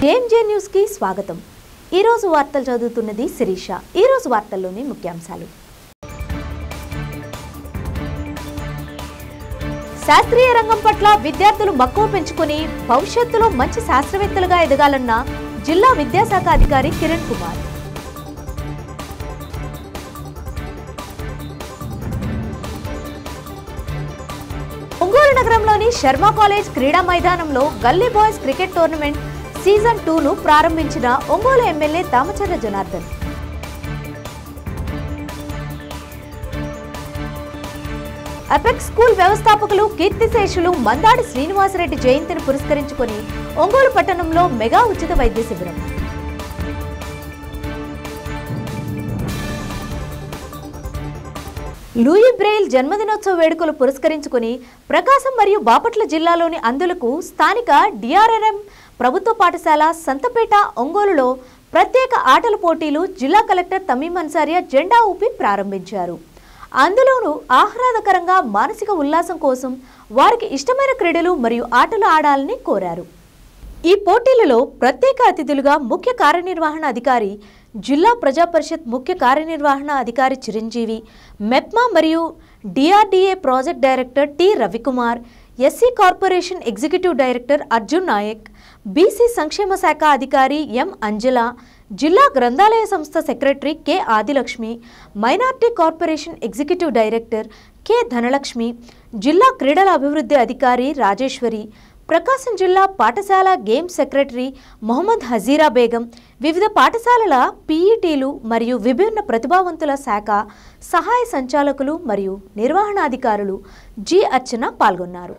ఏఎంజే news కి స్వాగతం। ఈ రోజు వార్తలు చదువుతున్నది శిరీష। ఈ రోజు వార్తల్లోని ముఖ్యాంశాలు। శాస్త్రీయ రంగం పట్ల విద్యార్థులు మక్కువ పెంచుకొని భవిష్యత్తులో మంచి శాస్త్రవేత్తలుగా ఎదగాలన్న జిల్లా విద్యాశాఖ అధికారి కిరణ్ కుమార్। ఒంగోలు నగరంలోని శర్మ కాలేజ్ క్రీడా మైదానంలో గల్లీ బాయ్స్ క్రికెట్ టోర్నమెంట్ సీజన్ 2 ను ప్రారంభించిన Ongole MLA Damacharla Janardhan. Apex school వ్యవస్థాపకులు కీర్తిశేషులు మందాడి శ్రీనివాసరెడ్డి జయంతిని పురస్కరించుకొని ఒంగోలు పట్టణంలో మెగా ఉచిత వైద్య శిబిరం। లూయి బ్రెయిల్ జన్మదినోత్సవ వేడుకలు పురస్కరించుకుని ప్రకాశం మరియు బాపట్ల జిల్లాలోని అందులకు స్థానిక డిఆర్ఆర్ఎం ప్రభుత్వ పాఠశాల సంతపేట ఒంగోలులో ప్రత్యేక ఆటల పోటీలు జిల్లా కలెక్టర్ తమీం అన్సారియా జెండా ఊపి ప్రారంభించారు। అందులోనూ ఆహ్లాదకరంగా మానసిక ఉల్లాసం కోసం వారికి ఇష్టమైన క్రీడలు మరియు ఆటలు ఆడాలని కోరారు। ఈ పోటీలలో ప్రత్యేక అతిథులుగా ముఖ్య కార్యనిర్వహణ అధికారి జిల్లా ప్రజా పరిషత్ ముఖ్య కార్యనిర్వహణ అధికారి చిరంజీవి, మెప్మా మరియు DRDA project director T Ravikumar, SC corporation executive director Arjun Nayak, BC సంక్షేమ శాఖ అధికారి ఎం అంజల, జిల్లా గ్రంథాలయ సంస్థ secretary K Adilakshmi, minority corporation executive director K Dhanalakshmi, జిల్లా క్రీడల అభివృద్ధి అధికారి రాజేశ్వరి, ప్రకాశం జిల్లా పాఠశాల గేమ్స్ సెక్రటరీ మొహమ్మద్ హజీరా బేగం, వివిధ పాఠశాలల పీఈటీలు మరియు విభిన్న ప్రతిభావంతుల శాఖ సహాయ సంచాలకులు మరియు నిర్వహణాధికారులు జి అర్చన పాల్గొన్నారు।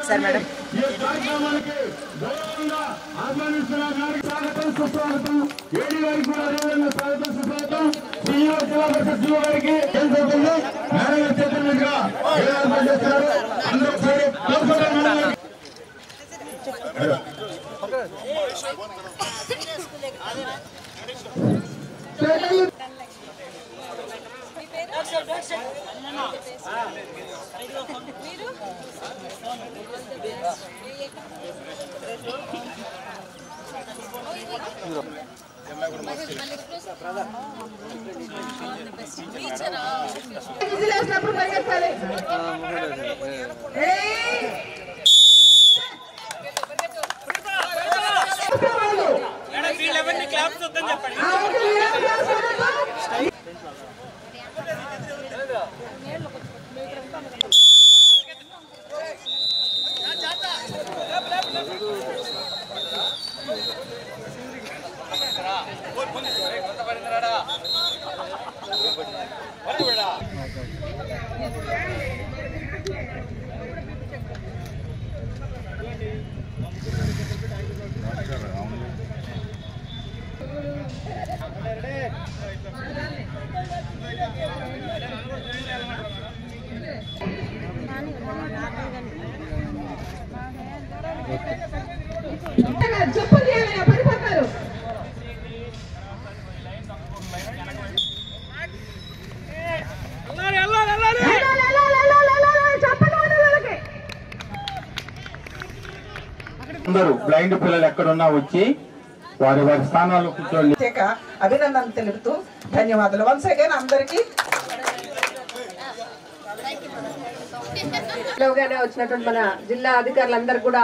सर मैडम అందరూ బ్లైండ్ పిల్లలు ఎక్కడున్నా వచ్చి వారి వారి స్థానాల్లో కూర్చోండి। అభినందనలు తెలుపుతూ ధన్యవాదాలు వన్స్ అగైన్ అందరికీ। వచ్చినటువంటి మన జిల్లా అధికారులందరూ కూడా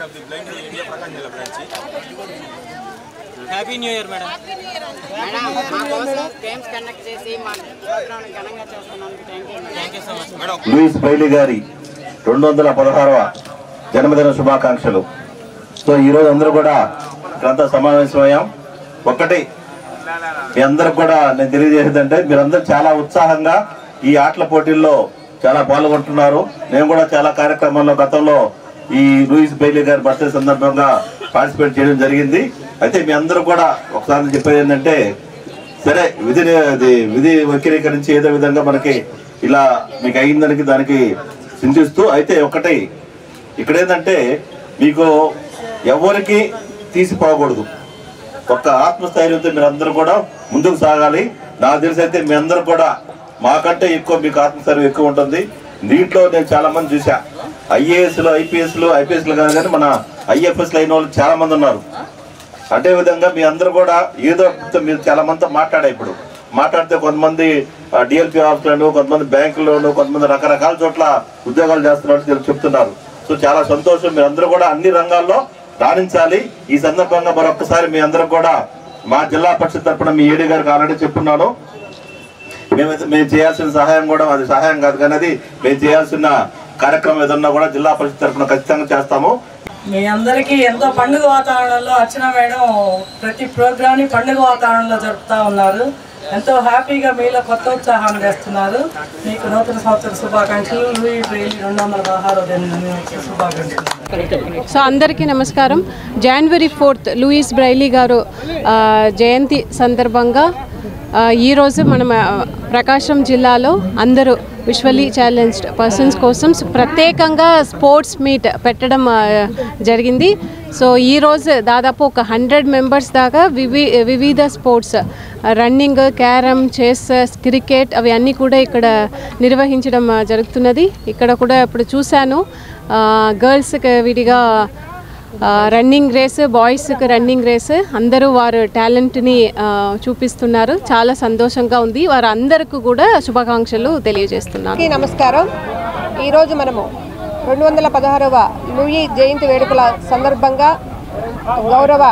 of the blind India Prakasam జిల్లా branch. Happy new year madam. Louis Braille గారి 216వ జన్మదిన శుభాకాంక్షలు. సో ఈరోజు అందరూ కూడా ఇక్కడంతా సమావేశమయ్యాం. ఒకటి మీ అందరికి కూడా నేను తెలియజేసేదంటే మీరందరూ చాలా ఉత్సాహంగా ఈ ఆటల పోటీల్లో చాలా పాల్గొంటున్నారు. నేను కూడా చాలా కార్యక్రమాల్లో గతంలో ఈ లూయిస్ బ్రైలీ గారి బర్త్డే సందర్భంగా పార్టిసిపేట్ చేయడం జరిగింది. అయితే మీ అందరూ కూడా ఒకసారి చెప్పేది ఏంటంటే, సరే విధి వక్రీకరించి ఏదో విధంగా మనకి ఇలా మీకు అయిందానికి దానికి చింతిస్తూ, అయితే ఒకటి ఇక్కడ ఏంటంటే మీకు ఎవరికి తీసిపోకూడదు. ఒక ఆత్మస్థైర్యంతో మీరు అందరూ కూడా ముందుకు సాగాలి. నాకు తెలిసి అయితే మీ అందరూ కూడా మాకంటే ఎక్కువ మీకు ఆత్మస్థైర్యం ఎక్కువ ఉంటుంది. దీంట్లో నేను చాలా మంది చూసా, ఐఏఎస్లు ఐపీఎస్లు కాదు కానీ మన ఐఎఫ్ఎస్లు అయిన వాళ్ళు చాలా మంది ఉన్నారు. అదే విధంగా మీ అందరూ కూడా ఏదో మీరు చాలా మందితో ఇప్పుడు మాట్లాడితే కొంతమంది డిఎల్పీ ఆఫీసులను, కొంతమంది బ్యాంకుల్లోను, కొంతమంది రకరకాల చోట్ల ఉద్యోగాలు చేస్తున్నట్టు చెప్తున్నారు. సో చాలా సంతోషం. మీరు అందరూ కూడా అన్ని రంగాల్లో రాణించాలి. ఈ సందర్భంగా మరొకసారి మీ అందరూ కూడా మా జిల్లా పరిషత్ తరఫున మీ ఏడీ గారికి ఆల్రెడీ చెప్పున్నాను, మేము చేయాల్సిన సహాయం కూడా, అది సహాయం కాదు కానీ అది మేము చేయాల్సిన కార్యక్రమం ఏదన్నా కూడా జిల్లా పరిషత్ తరఫున ఖచ్చితంగా చేస్తాము. మీ అందరికీ ఎంతో పండుగ వాతావరణంలో అర్చన మేడం ప్రతి ప్రోగ్రామ్ని పండుగ వాతావరణంలో జరుపుతూ ఉన్నారు. ఎంతో హ్యాపీగా మీలో కొత్త ఉత్సాహాన్ని చేస్తున్నారు. మీకు నూతన సంవత్సర శుభాకాంక్షలు. లూయిస్ బ్రైలీ 216వ జన్మదిన శుభాకాంక్షలు. సో అందరికీ నమస్కారం. జనవరి 4th లూయిస్ బ్రైలీ గారు జయంతి సందర్భంగా ఈరోజు మనం ప్రకాశం జిల్లాలో అందరూ విజువల్లీ ఛాలెంజ్డ్ పర్సన్స్ కోసం ప్రత్యేకంగా స్పోర్ట్స్ మీట్ పెట్టడం జరిగింది. సో ఈరోజు దాదాపు ఒక 100 మెంబర్స్ దాకా వివిధ sports, running, carrom, chess, cricket అవి అన్నీ కూడా ఇక్కడ నిర్వహించడం జరుగుతున్నది. ఇక్కడ కూడా ఇప్పుడు చూశాను గర్ల్స్కి విడిగా రన్నింగ్ రేస్, బాయ్స్కి రన్నింగ్ రేస్, అందరూ వారు టాలెంట్ని చూపిస్తున్నారు. చాలా సంతోషంగా ఉంది. వారు అందరికీ కూడా శుభాకాంక్షలు తెలియజేస్తున్నాను. నమస్కారం. ఈరోజు మనము 216వ లూయి జయంతి వేడుకల సందర్భంగా గౌరవ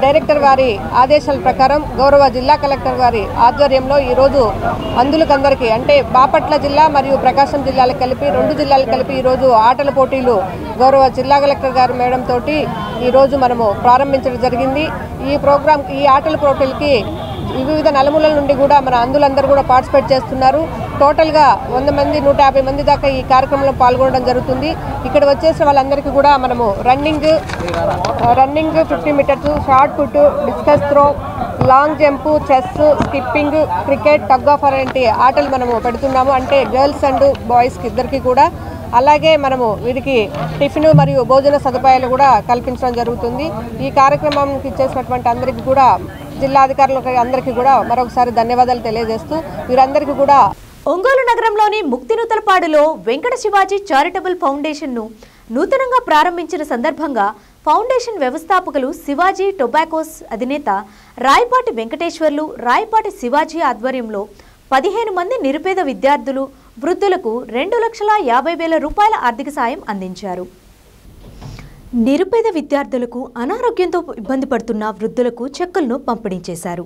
డైరెక్టర్ వారి ఆదేశాల ప్రకారం గౌరవ జిల్లా కలెక్టర్ వారి ఆధ్వర్యంలో ఈరోజు అందులకందరికీ అంటే బాపట్ల జిల్లా మరియు ప్రకాశం జిల్లాలకు కలిపి 2 జిల్లాలకు కలిపి ఈరోజు ఆటల పోటీలు గౌరవ జిల్లా కలెక్టర్ గారి మేడం తోటి ఈరోజు మనము ప్రారంభించడం జరిగింది. ఈ ఆటల పోటీలకి వివిధ నలుమూలల నుండి కూడా మన అందులందరూ కూడా పార్టిసిపేట్ చేస్తున్నారు. టోటల్గా 100 మంది 150 మంది దాకా ఈ కార్యక్రమంలో పాల్గొనడం జరుగుతుంది. ఇక్కడ వచ్చేసిన వాళ్ళందరికీ కూడా మనము running 50 metres, shot put, discus throw, long jump, chess, skipping, cricket, tug of war వంటి ఆటలు మనము పెడుతున్నాము. అంటే గర్ల్స్ అండ్ బాయ్స్కి ఇద్దరికి కూడా. అలాగే మనము వీరికి టిఫిన్ మరియు భోజన సదుపాయాలు కూడా కల్పించడం జరుగుతుంది. ఈ కార్యక్రమానికి ఇచ్చేసినటువంటి అందరికీ కూడా జిల్లాధికారులకు అందరికీ కూడా మరొకసారి ధన్యవాదాలు తెలియజేస్తూ వీరందరికీ కూడా. ఒంగోలు నగరంలోని ముక్తినూతలపాడులో వెంకట శివాజీ చారిటబుల్ ఫౌండేషన్ను నూతనంగా ప్రారంభించిన సందర్భంగా ఫౌండేషన్ వ్యవస్థాపకులు శివాజీ టొబాకోస్ అధినేత రాయపాటి వెంకటేశ్వర్లు, రాయపాటి శివాజీ ఆధ్వర్యంలో 15 మంది నిరుపేద విద్యార్థులు, వృద్ధులకు 2,50,000 రూపాయల ఆర్థిక సాయం అందించారు. నిరుపేద విద్యార్థులకు, అనారోగ్యంతో ఇబ్బంది పడుతున్న వృద్ధులకు చెక్కులను పంపిణీ చేశారు.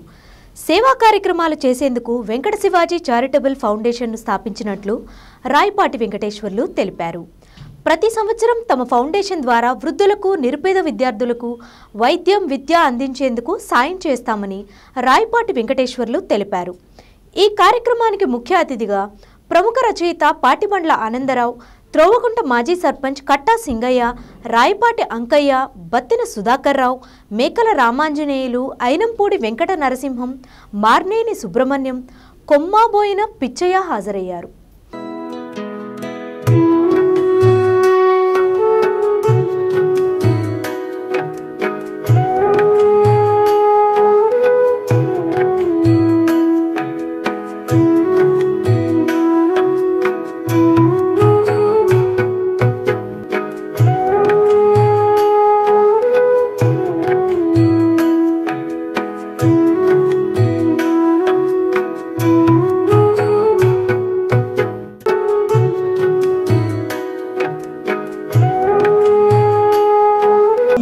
సేవా కార్యక్రమాలు చేసేందుకు వెంకట శివాజీ చారిటబుల్ ఫౌండేషన్ను స్థాపించినట్లు రాయపాటి వెంకటేశ్వర్లు తెలిపారు. ప్రతి సంవత్సరం తమ ఫౌండేషన్ ద్వారా వృద్ధులకు, నిరుపేద విద్యార్థులకు వైద్యం, విద్య అందించేందుకు సాయం చేస్తామని రాయపాటి వెంకటేశ్వర్లు తెలిపారు. ఈ కార్యక్రమానికి ముఖ్య అతిథిగా ప్రముఖ రచయిత పాటిబండ్ల ఆనందరావు, త్రోవకుంట మాజీ సర్పంచ్ కట్టా సింగయ్య, రాయపాటి అంకయ్య, బత్తిన సుధాకర్ రావు, మేకల రామాంజనేయులు, ఐనంపూడి వెంకట నరసింహం, మార్నేని సుబ్రహ్మణ్యం, కొమ్మాబోయిన పిచ్చయ్య హాజరయ్యారు.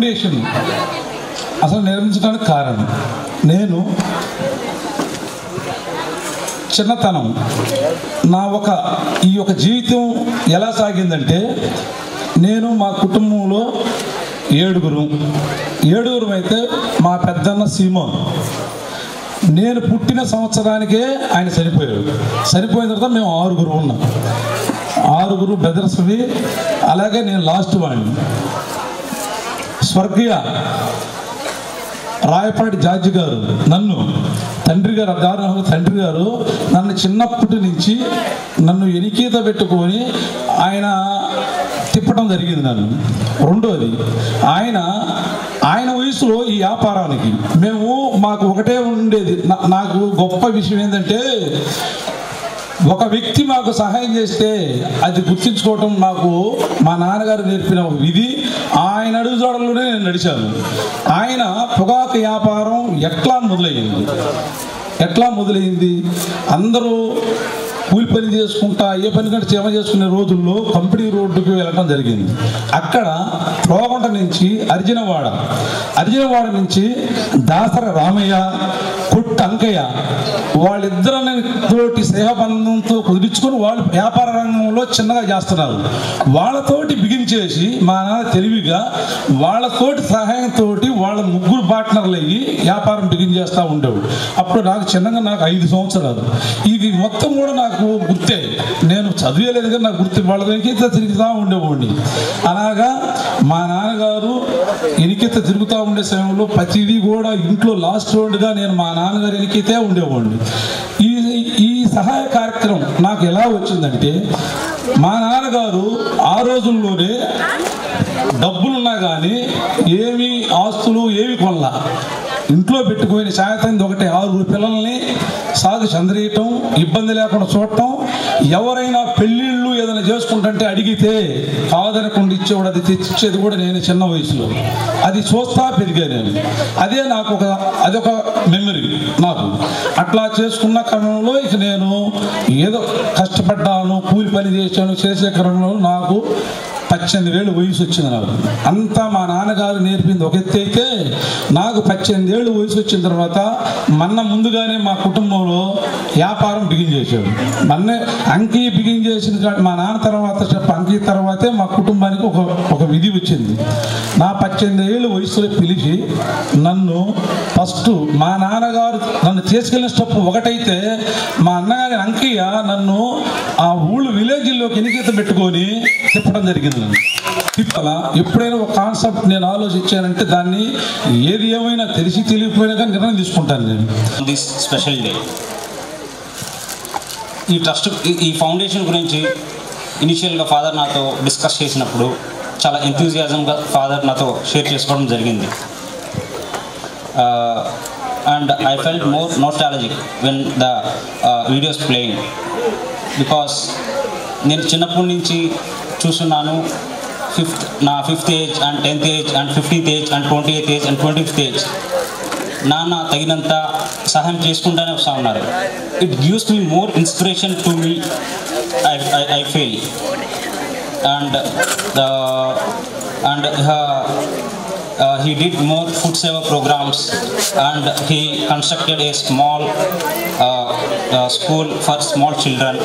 ఫౌండేషన్ అసలు నిర్మించడానికి కారణం నేను చిన్నతనం ఈ యొక్క జీవితం ఎలా సాగిందంటే నేను మా కుటుంబంలో ఏడుగురు అయితే మా పెద్దన్న సీమోన్ నేను పుట్టిన సంవత్సరానికే ఆయన చనిపోయిన తర్వాత మేము 6 ఉన్నాం. 6 బ్రదర్స్వి. అలాగే నేను లాస్ట్ వాడిని. స్వర్గీయ రాయపాటి జార్జి గారు తండ్రి గారు నన్ను చిన్నప్పటి నుంచి నన్ను ఎనికీత పెట్టుకొని ఆయన తిప్పడం జరిగింది నన్ను. రెండోది ఆయన వయసులో ఈ వ్యాపారానికి మాకు ఒకటే ఉండేది. నాకు గొప్ప విషయం ఏంటంటే ఒక వ్యక్తి మాకు సహాయం చేస్తే అది గుర్తించుకోవటం నాకు మా నాన్నగారు నేర్పిన విధి. ఆయన అడుగుజాడల్లోనే నేను నడిచాను. ఆయన పొగాకు వ్యాపారం ఎట్లా మొదలైంది అందరూ కూలి పని చేసుకుంటా ఏ పని కంటే చేమ చేసుకునే రోజుల్లో కంపెనీ రోడ్డుకి వెళ్ళడం జరిగింది. అక్కడ రోగంట నుంచి అర్జునవాడ నుంచి దాసర రామయ్య, కొట్టు అంకయ్య వాళ్ళిద్దరితోటి స్నేహబంధంతో కుదిరించుకొని వాళ్ళు వ్యాపార రంగంలో చిన్నగా చేస్తున్నారు. వాళ్ళతోటి బిగించేసి మా నాన్న తెలివిగా వాళ్ళతోటి సహాయంతో వాళ్ళ 3 పార్ట్నర్లు అయ్యి వ్యాపారం బిగిన్ చేస్తూ ఉండేవాడు. అప్పుడు నాకు 5 సంవత్సరాలు. ఇది మొత్తం కూడా నాకు గుర్తే. నేను చదివేలేదు కానీ నాకు గుర్తు. వాళ్ళ ఎనికెత్త తిరుగుతూ ఉండేవాడిని. అలాగా మా నాన్నగారు ఎనికెత్త తిరుగుతూ ఉండే సమయంలో ప్రతిదీ కూడా ఇంట్లో లాస్ట్ రోడ్డుగా నేను మా నాన్నగారు ఎనికైతే ఉండేవాడిని. ఈ సహాయ కార్యక్రమం నాకు ఎలా వచ్చిందంటే మా నాన్నగారు ఆ రోజుల్లోనే డబ్బులున్నా కానీ ఏమి ఆస్తులు ఏమి కొనలా. ఇంట్లో పెట్టుకుని సాయంత్రం ఒకటి 6 పిల్లల్ని సాగు చంద్రీయటం, ఇబ్బంది లేకుండా చూడటం. ఎవరైనా పెళ్ళిళ్ళు ఏదైనా చేసుకుంటుంటే అడిగితే కాదనకుండా ఇచ్చేవాడు. అది తెచ్చిచ్చేది కూడా నేను చిన్న వయసులో. అది చూస్తా పెరిగా నేను. అదే నాకు అదొక మెమరీ నాకు. అట్లా చేసుకున్న క్రమంలో ఇక నేను ఏదో కష్టపడ్డాను, కూలి పని చేసే క్రమంలో నాకు 18 వయసు వచ్చింది. నాకు అంతా మా నాన్నగారు నేర్పింది ఒక ఎత్తు అయితే, నాకు 18 వయసు వచ్చిన తర్వాత ముందుగానే మా కుటుంబంలో వ్యాపారం బిగిన్ చేశాడు. అంకీ బిగిన్ చేసిన మా నాన్న తర్వాత అంకీ తర్వాతే మా కుటుంబానికి ఒక విధి వచ్చింది. నా 18 వయసులో పిలిచి నన్ను ఫస్ట్ మా నాన్నగారు నన్ను తీసుకెళ్ళిన స్టెప్ ఒకటైతే మా అన్నగారి అంకయ్య నన్ను ఆ ఊళ్ళు విలేజ్లోకి ఎనికేత పెట్టుకొని తిప్పడం జరిగింది. తిప్పాలా ఎప్పుడైనా ఒక కాన్సెప్ట్ నేను ఆలోచించానంటే దాన్ని ఏది ఏమైనా తెలిసి తెలియకపోయినా కానీ నిర్ణయం తీసుకుంటాను నేను. దిస్ స్పెషల్ డే ఈ ట్రస్ట్ ఈ ఫౌండేషన్ గురించి ఇనిషియల్గా ఫాదర్ నాతో డిస్కస్ చేసినప్పుడు చాలా ఎంతూజియాజంగా ఫాదర్ నాతో షేర్ చేసుకోవడం జరిగింది. And I felt more nostalgic when the videos playing because నేను చిన్నప్పటి నుంచి చూస్తున్నాను. నా 5th age and 10th age and 15th age and 20th age and 25th age నాన్న తగినంత సహాయం చేసుకుంటూనే వస్తూ ఉన్నారు. It gives me more inspiration to me I feel. And he did more food saver programs and he constructed a small school for small children.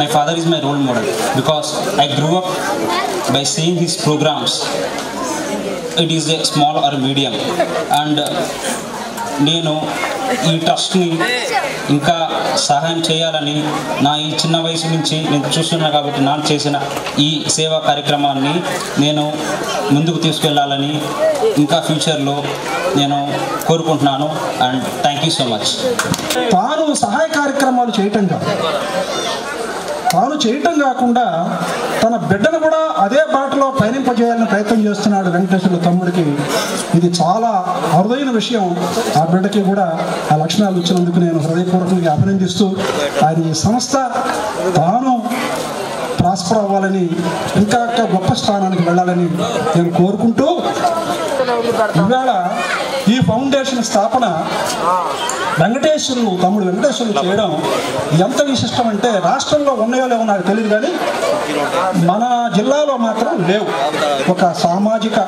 My father is my role model because I grew up by seeing his programs. It is a small or medium and నేను ఈ ట్రస్ట్ని ఇంకా సహాయం చేయాలని నా ఈ చిన్న వయసు నుంచి నేను చూస్తున్నా కాబట్టి నాకు చేసిన ఈ సేవా కార్యక్రమాన్ని నేను ముందుకు తీసుకెళ్లాలని ఇంకా ఫ్యూచర్లో నేను కోరుకుంటున్నాను. And thank you so much. తాను సహాయ కార్యక్రమాలు చేయటం కాకుండా తన బిడ్డను కూడా అదే బాటలో పయనింపజేయాలని ప్రయత్నం చేస్తున్నాడు వెంకటేశ్వర తమ్ముడికి. ఇది చాలా అరుదైన విషయం. ఆ బిడ్డకి కూడా ఆ లక్షణాలు ఇచ్చినందుకు నేను హృదయపూర్వకంగా అభినందిస్తూ ఆయన ఈ సంస్థ తాను ప్రాస్పర్ అవ్వాలని ఇంకా గొప్ప స్థానానికి వెళ్ళాలని నేను కోరుకుంటూ ఇవాళ ఈ ఫౌండేషన్ స్థాపన తమ్ముడు వెంకటేశ్వర్లు చేయడం ఎంత విశిష్టం అంటే రాష్ట్రంలో ఉన్నాయో లేవో నాకు తెలియదు, కానీ మన జిల్లాలో మాత్రం లేవు. ఒక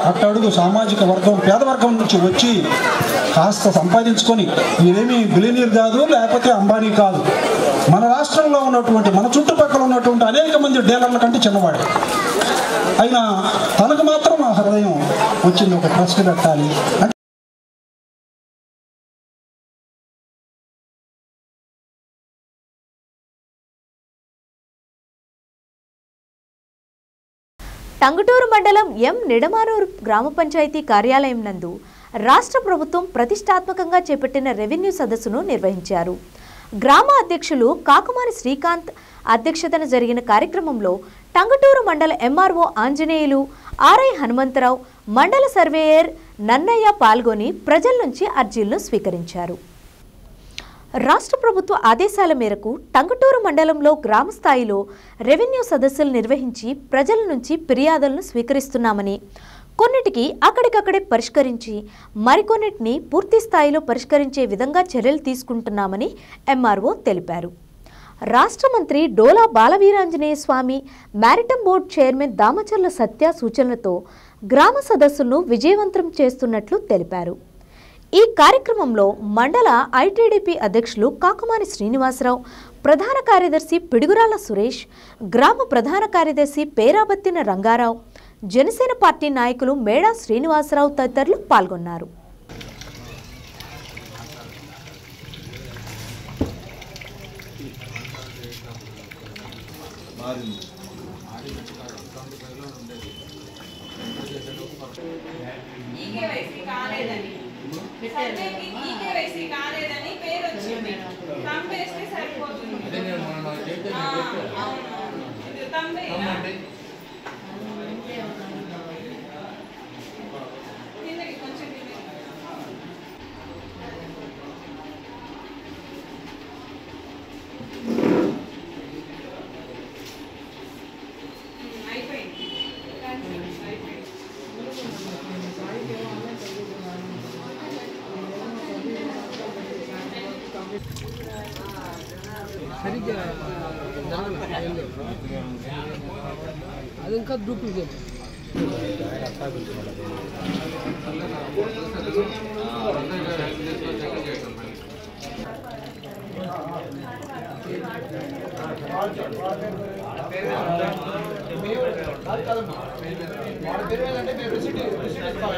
అట్టడుగు సామాజిక వర్గం, పేద వర్గం నుంచి వచ్చి కాస్త సంపాదించుకొని, ఇదేమీ బిలియనీర్ కాదు, లేకపోతే అంబానీ కాదు, మన రాష్ట్రంలో ఉన్నటువంటి మన చుట్టుపక్కల ఉన్నటువంటి అనేక మంది డీలర్ల కంటే చిన్నవాడు అయినా తనకు మాత్రం ఆ హృదయం వచ్చింది, ఒక ట్రస్ట్ పెట్టాలి. టంగుటూరు మండలం ఎం నిడమానూరు గ్రామ పంచాయతీ కార్యాలయం నందు రాష్ట్ర ప్రభుత్వం ప్రతిష్టాత్మకంగా చేపట్టిన రెవెన్యూ సదస్సును నిర్వహించారు. గ్రామ అధ్యక్షులు కాకుమాని శ్రీకాంత్ అధ్యక్షతన జరిగిన కార్యక్రమంలో టంగుటూరు మండల ఎంఆర్ఓ ఆంజనేయులు, ఆర్ఐ హనుమంతరావు, మండల సర్వేయర్ నన్నయ్య పాల్గొని ప్రజల నుంచి అర్జీలను స్వీకరించారు. రాష్ట్ర ప్రభుత్వ ఆదేశాల మేరకు టంగుటూరు మండలంలో గ్రామ స్థాయిలో రెవెన్యూ సదస్సులు నిర్వహించి ప్రజల నుంచి ఫిర్యాదులను స్వీకరిస్తున్నామని, కొన్నిటికి అక్కడికక్కడే పరిష్కరించి మరికొన్నిటిని పూర్తి స్థాయిలో పరిష్కరించే విధంగా చర్యలు తీసుకుంటున్నామని ఎంఆర్ఓ తెలిపారు. రాష్ట్ర మంత్రి డోలా బాలవీరాంజనేయ స్వామి, మ్యారిటైమ్ బోర్డు చైర్మన్ దామచర్ల సత్య సూచనలతో గ్రామ సదస్సులను విజయవంతం చేస్తున్నట్లు తెలిపారు. ఈ కార్యక్రమంలో మండల ఐటీడీపీ అధ్యక్షులు కాకుమాని శ్రీనివాసరావు, ప్రధాన కార్యదర్శి పిడుగురాల సురేష్, గ్రామ ప్రధాన కార్యదర్శి పేరాబత్తిన రంగారావు, జనసేన పార్టీ నాయకులు మేడా శ్రీనివాసరావు తదితరులు పాల్గొన్నారు. అది ఇంకా డూప్లికేట్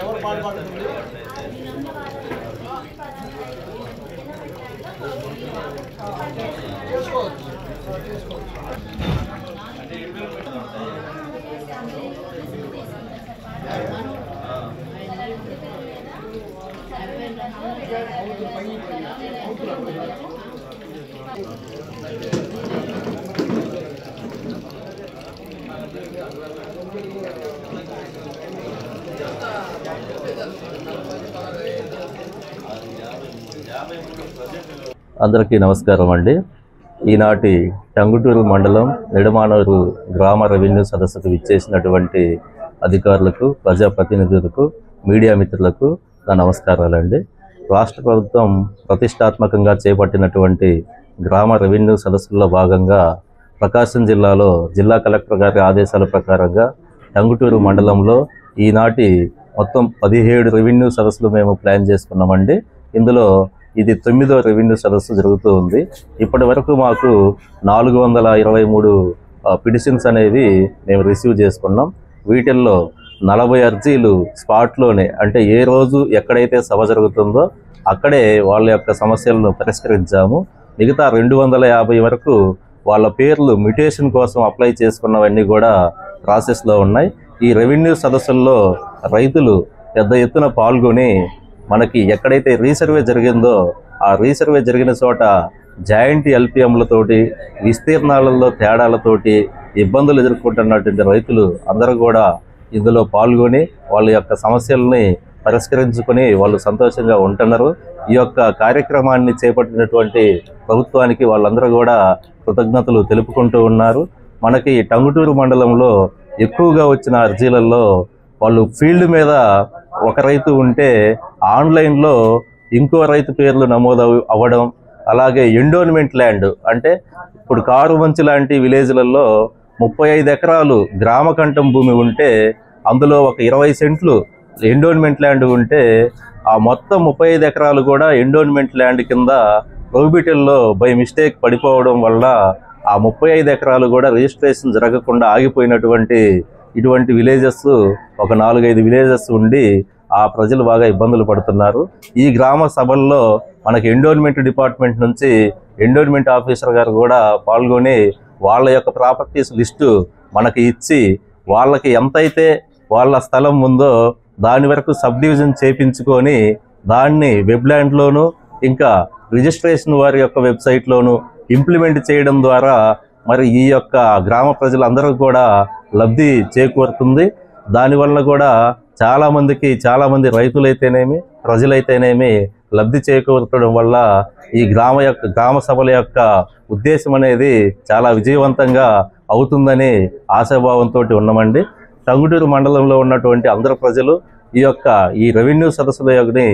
ఎవరు పాల్పడుతుంది అందరికీ నమస్కారం అండి. ఈనాటి టంగుటూరు మండలం నిడమానూరు గ్రామ రెవెన్యూ సదస్సుకు విచ్చేసినటువంటి అధికారులకు, ప్రజాప్రతినిధులకు, మీడియా మిత్రులకు నా నమస్కారాలండి. రాష్ట్ర ప్రభుత్వం ప్రతిష్టాత్మకంగా చేపట్టినటువంటి గ్రామ రెవెన్యూ సదస్సుల్లో భాగంగా ప్రకాశం జిల్లాలో జిల్లా కలెక్టర్ గారి ఆదేశాల ప్రకారంగా టంగుటూరు మండలంలో ఈనాటి మొత్తం 17 రెవెన్యూ సదస్సులు మేము ప్లాన్ చేసుకున్నామండి. ఇందులో ఇది 9వ రెవెన్యూ సదస్సు జరుగుతూ ఉంది. ఇప్పటి వరకు మాకు 423 పిటిషన్స్ అనేవి మేము రిసీవ్ చేసుకున్నాం. వీటిల్లో 40 అర్జీలు స్పాట్లోనే, అంటే ఏ రోజు ఎక్కడైతే సభ జరుగుతుందో అక్కడే వాళ్ళ యొక్క సమస్యలను పరిష్కరించాము. మిగతా 250 వరకు వాళ్ళ పేర్లు మ్యుటేషన్ కోసం అప్లై చేసుకున్నవన్నీ కూడా ప్రాసెస్లో ఉన్నాయి. ఈ రెవెన్యూ సదస్సుల్లో రైతులు పెద్ద ఎత్తున పాల్గొని మనకి ఎక్కడైతే రీసర్వే జరిగిందో ఆ రీసర్వే జరిగిన చోట జాయింట్ ఎల్పిఎంలతోటి, విస్తీర్ణాలలో తేడాలతోటి ఇబ్బందులు ఎదుర్కొంటున్నటువంటి రైతులు అందరూ కూడా ఇందులో పాల్గొని వాళ్ళ యొక్క సమస్యల్ని పరిష్కరించుకొని వాళ్ళు సంతోషంగా ఉంటున్నారు. ఈ యొక్క కార్యక్రమాన్ని చేపట్టినటువంటి ప్రభుత్వానికి వాళ్ళందరూ కూడా కృతజ్ఞతలు తెలుపుకుంటూ ఉన్నారు. మనకి టంగుటూరు మండలంలో ఎక్కువగా వచ్చిన అర్జీలలో వాళ్ళు ఫీల్డ్ మీద ఒక రైతు ఉంటే ఆన్లైన్లో ఇంకో రైతు పేర్లు నమోదు అవ్వడం, అలాగే ఎండోన్మెంట్ ల్యాండ్ అంటే ఇప్పుడు కారుమంచి లాంటి విలేజ్లలో 35 ఎకరాలు గ్రామ కంఠం భూమి ఉంటే అందులో ఒక 20 సెంట్లు ఎండోన్మెంట్ ల్యాండ్ ఉంటే ఆ మొత్తం 35 ఎకరాలు కూడా ఎండోన్మెంట్ ల్యాండ్ కింద ప్రొహిబిటెడ్లో బై మిస్టేక్ పడిపోవడం వల్ల ఆ 35 ఎకరాలు కూడా రిజిస్ట్రేషన్ జరగకుండా ఆగిపోయినటువంటి ఇటువంటి విలేజెస్ ఒక 4-5 విలేజెస్ ఉండి ఆ ప్రజలు బాగా ఇబ్బందులు పడుతున్నారు. ఈ గ్రామ సభల్లో మనకి ఎండోన్మెంట్ డిపార్ట్మెంట్ నుంచి ఎండోన్మెంట్ ఆఫీసర్ గారు కూడా పాల్గొని వాళ్ళ యొక్క ప్రాపర్టీస్ లిస్టు మనకి ఇచ్చి వాళ్ళకి ఎంతైతే వాళ్ళ స్థలం ఉందో దాని వరకు సబ్ డివిజన్ చేయించుకొని దాన్ని వెబ్లాండ్లోను ఇంకా రిజిస్ట్రేషన్ వారి యొక్క వెబ్సైట్లోను ఇంప్లిమెంట్ చేయడం ద్వారా మరి ఈ యొక్క గ్రామ ప్రజలందరూ కూడా లబ్ధి చేకూరుతుంది. దానివల్ల కూడా చాలామంది రైతులైతేనేమి ప్రజలైతేనేమి లబ్ధి చేకూర్చడం వల్ల ఈ గ్రామ సభల యొక్క ఉద్దేశం అనేది చాలా విజయవంతంగా అవుతుందని ఆశాభావంతో ఉన్నామండి. టంగుటూరు మండలంలో ఉన్నటువంటి అందరు ప్రజలు ఈ రెవెన్యూ సదస్సులని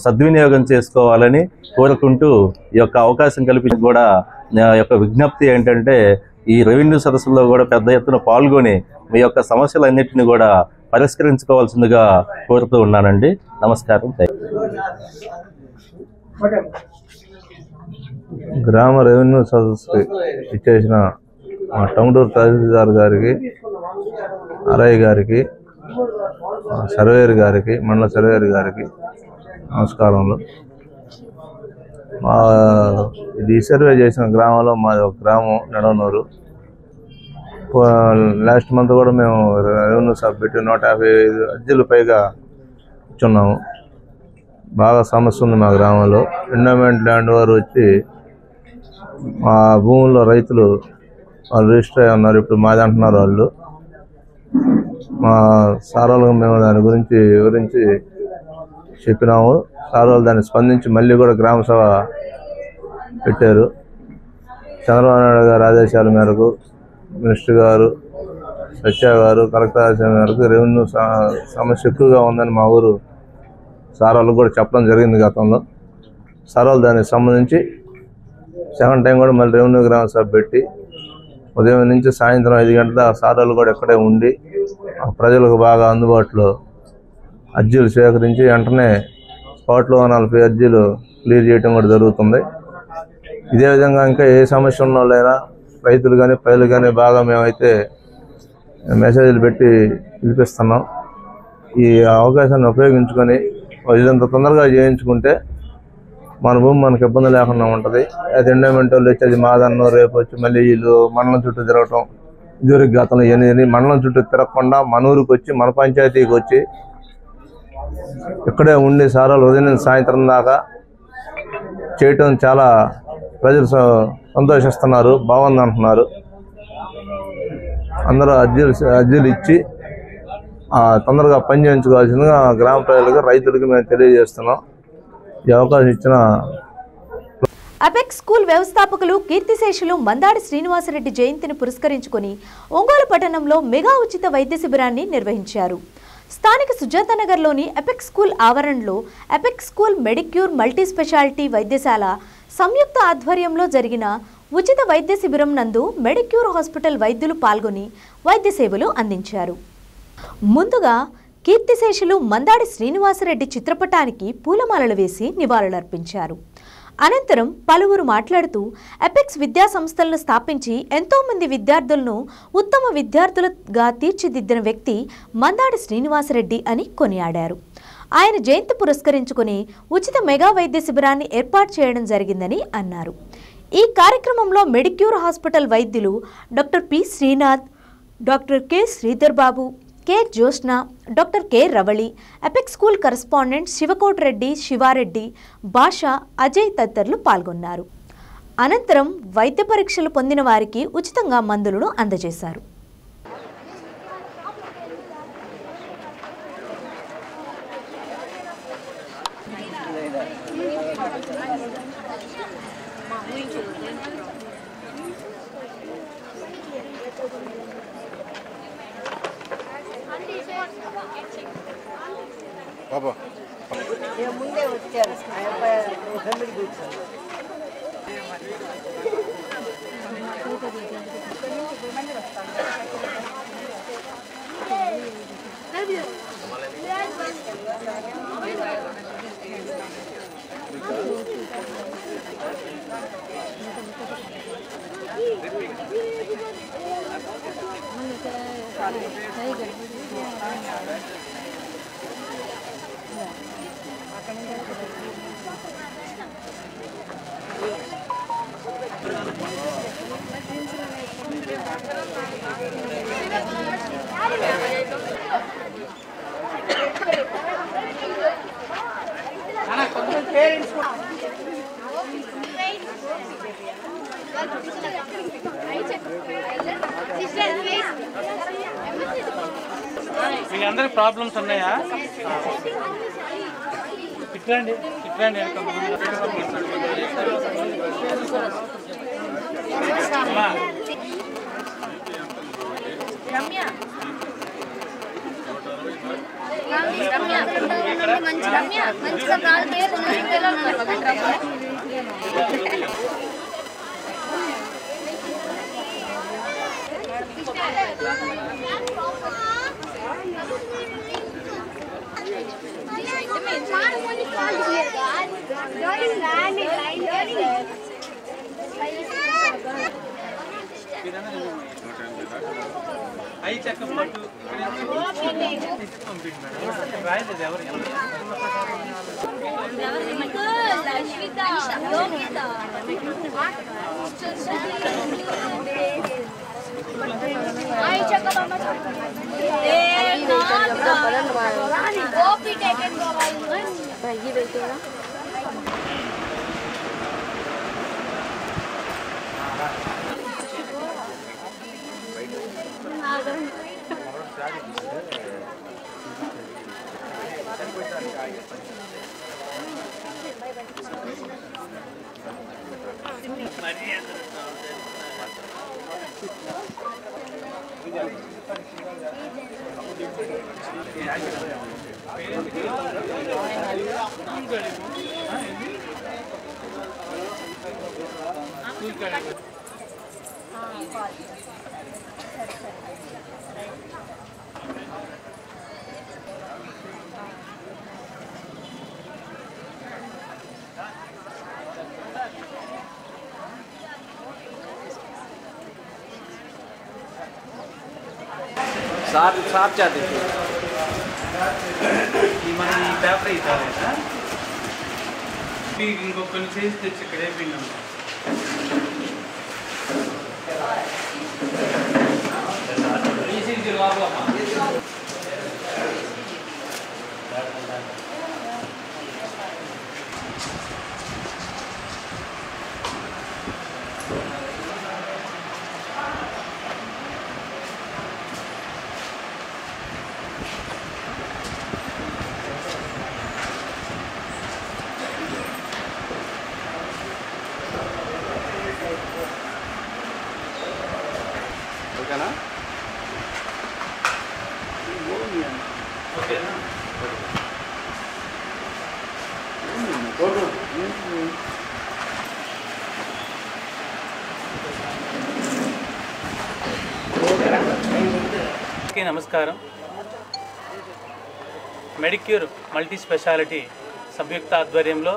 సద్వినియోగం చేసుకోవాలని కోరుకుంటూ ఈ యొక్క అవకాశం కల్పించి కూడా నా యొక్క విజ్ఞప్తి ఏంటంటే ఈ రెవెన్యూ సదస్సుల్లో కూడా పెద్ద ఎత్తున పాల్గొని మీ యొక్క సమస్యలన్నింటినీ కూడా పరిష్కరించుకోవాల్సిందిగా కోరుతూ ఉన్నానండి. నమస్కారం. గ్రామ రెవెన్యూ సదస్సుకి ఇచ్చేసిన మా టంగుటూరు తహసీల్దార్ గారికి, ఆర్ఐ గారికి, సర్వేయర్ గారికి, మండల సర్వేయర్ గారికి నమస్కారములు. ఇది సర్వే చేసిన గ్రామంలో మాది ఒక గ్రామం నడవనూరు. లాస్ట్ మంత్ కూడా మేము రెవెన్యూ సబ్మిట్ 155 అర్జీలు పైగా ఇచ్చున్నాము. బాగా సమస్య ఉంది మా గ్రామంలో. ఎండోమెంట్ ల్యాండ్ వారు వచ్చి మా భూముల్లో రైతులు వాళ్ళు రిజిస్టర్ అయి ఉన్నారు. ఇప్పుడు మాది అంటున్నారు వాళ్ళు. మా సార్ వాళ్ళకి మేము దాని గురించి వివరించి చెప్పినాము. సార్ వాళ్ళు దాన్ని స్పందించి మళ్ళీ కూడా గ్రామ సభ పెట్టారు. చంద్రబాబు నాయుడు గారి ఆదేశాల మేరకు మినిస్టర్ గారు, సత్య గారు కలెక్టర్ ఆదేశాల మేరకు రెవెన్యూ సమస్య ఎక్కువగా ఉందని మా ఊరు సార్ వాళ్ళకి కూడా చెప్పడం జరిగింది గతంలో. సార్ వాళ్ళు దానికి సంబంధించి సెకండ్ టైం కూడా మళ్ళీ రెవెన్యూ గ్రామ సభ పెట్టి ఉదయం నుంచి సాయంత్రం 5 గంటల సార్ వాళ్ళు కూడా ఇక్కడే ఉండి ప్రజలకు బాగా అందుబాటులో అర్జీలు సేకరించి వెంటనే స్పాట్లో 40 అర్జీలు క్లియర్ చేయడం కూడా జరుగుతుంది. ఇదే విధంగా ఇంకా ఏ సమస్య ఉన్న వాళ్ళైనా రైతులు కానీ ప్రజలు కానీ బాగా మేమైతే మెసేజ్లు పెట్టి పిలిపిస్తున్నాం. ఈ అవకాశాన్ని ఉపయోగించుకొని ఇదంత తొందరగా చేయించుకుంటే మన భూమి మనకు ఇబ్బంది లేకుండా ఉంటుంది. అది ఎండోమెంట్ వాళ్ళు వచ్చి అది మాదన్ను రేపు వచ్చి మళ్ళీ వీళ్ళు మండలం చుట్టూ తిరగటం, ఇదివరకు గతంలో ఎన్ని మండలం చుట్టూ తిరగకుండా మన ఊరికి వచ్చి మన పంచాయతీకి వచ్చి ఇక్కడే ఉండి సారాలు ఉదయం సాయంత్రం దాకా చేయటం చాలా ప్రజలు సంతోషిస్తున్నారు, బాగుంది అంటున్నారు. అందరూ అర్జీలు ఇచ్చి తొందరగా పని చేయించుకోవాల్సిందిగా గ్రామ ప్రజలకు రైతులకు మేము తెలియజేస్తున్నాం. ఈ అవకాశం ఇచ్చిన అపెక్స్ స్కూల్ వ్యవస్థాపకులు కీర్తిశేషులు మందాడి శ్రీనివాసరెడ్డి జయంతిని పురస్కరించుకొని ఒంగోలు పట్టణంలో మెగా ఉచిత వైద్య శిబిరాన్ని నిర్వహించారు. స్థానిక సుజాతనగర్లోని అపెక్స్ స్కూల్ ఆవరణలో apex school Medicure multi speciality వైద్యశాల సంయుక్త ఆధ్వర్యంలో జరిగిన ఉచిత వైద్య శిబిరం నందు మెడిక్యూర్ హాస్పిటల్ వైద్యులు పాల్గొని వైద్య సేవలు అందించారు. ముందుగా కీర్తిశేషులు మందాడి శ్రీనివాసరెడ్డి చిత్రపటానికి పూలమాలలు వేసి నివాళులర్పించారు. అనంతరం పలువురు మాట్లాడుతూ అపెక్స్ విద్యా సంస్థలను స్థాపించి ఎంతోమంది విద్యార్థులను ఉత్తమ విద్యార్థులుగా తీర్చిదిద్దిన వ్యక్తి మందాడి శ్రీనివాసరెడ్డి అని కొనియాడారు. ఆయన జయంతి పురస్కరించుకుని ఉచిత మెగా వైద్య శిబిరాన్ని ఏర్పాటు చేయడం జరిగిందని అన్నారు. ఈ కార్యక్రమంలో మెడిక్యూర్ హాస్పిటల్ వైద్యులు doctor P Srinath, doctor K Sridhar Babu, K Jyotsna, doctor K Ravali, Apex school correspondent Sivakot Reddy, Sivareddy, Basha, Ajay తదితరులు పాల్గొన్నారు. అనంతరం వైద్య పరీక్షలు పొందిన వారికి ఉచితంగా మందులను అందజేశారు. బాబా ముందే వచ్చారు మీ అందరికి ప్రాబ్లమ్స్ ఉన్నాయా? ఇట్లండి ఇట్లండి అయి చెకప్ పట్టు రాయలేదు ఎవరు साफ जाते మన ఈ పేపర్ ఇస్తారా ఇంకో కొన్ని చేసి తెచ్చి ఇక్కడ వేపిండి ఓకేనా ఓకేనా నమస్కారం. మెడిక్యూర్ మల్టీ స్పెషాలిటీ సంయుక్త ఆధ్వర్యంలో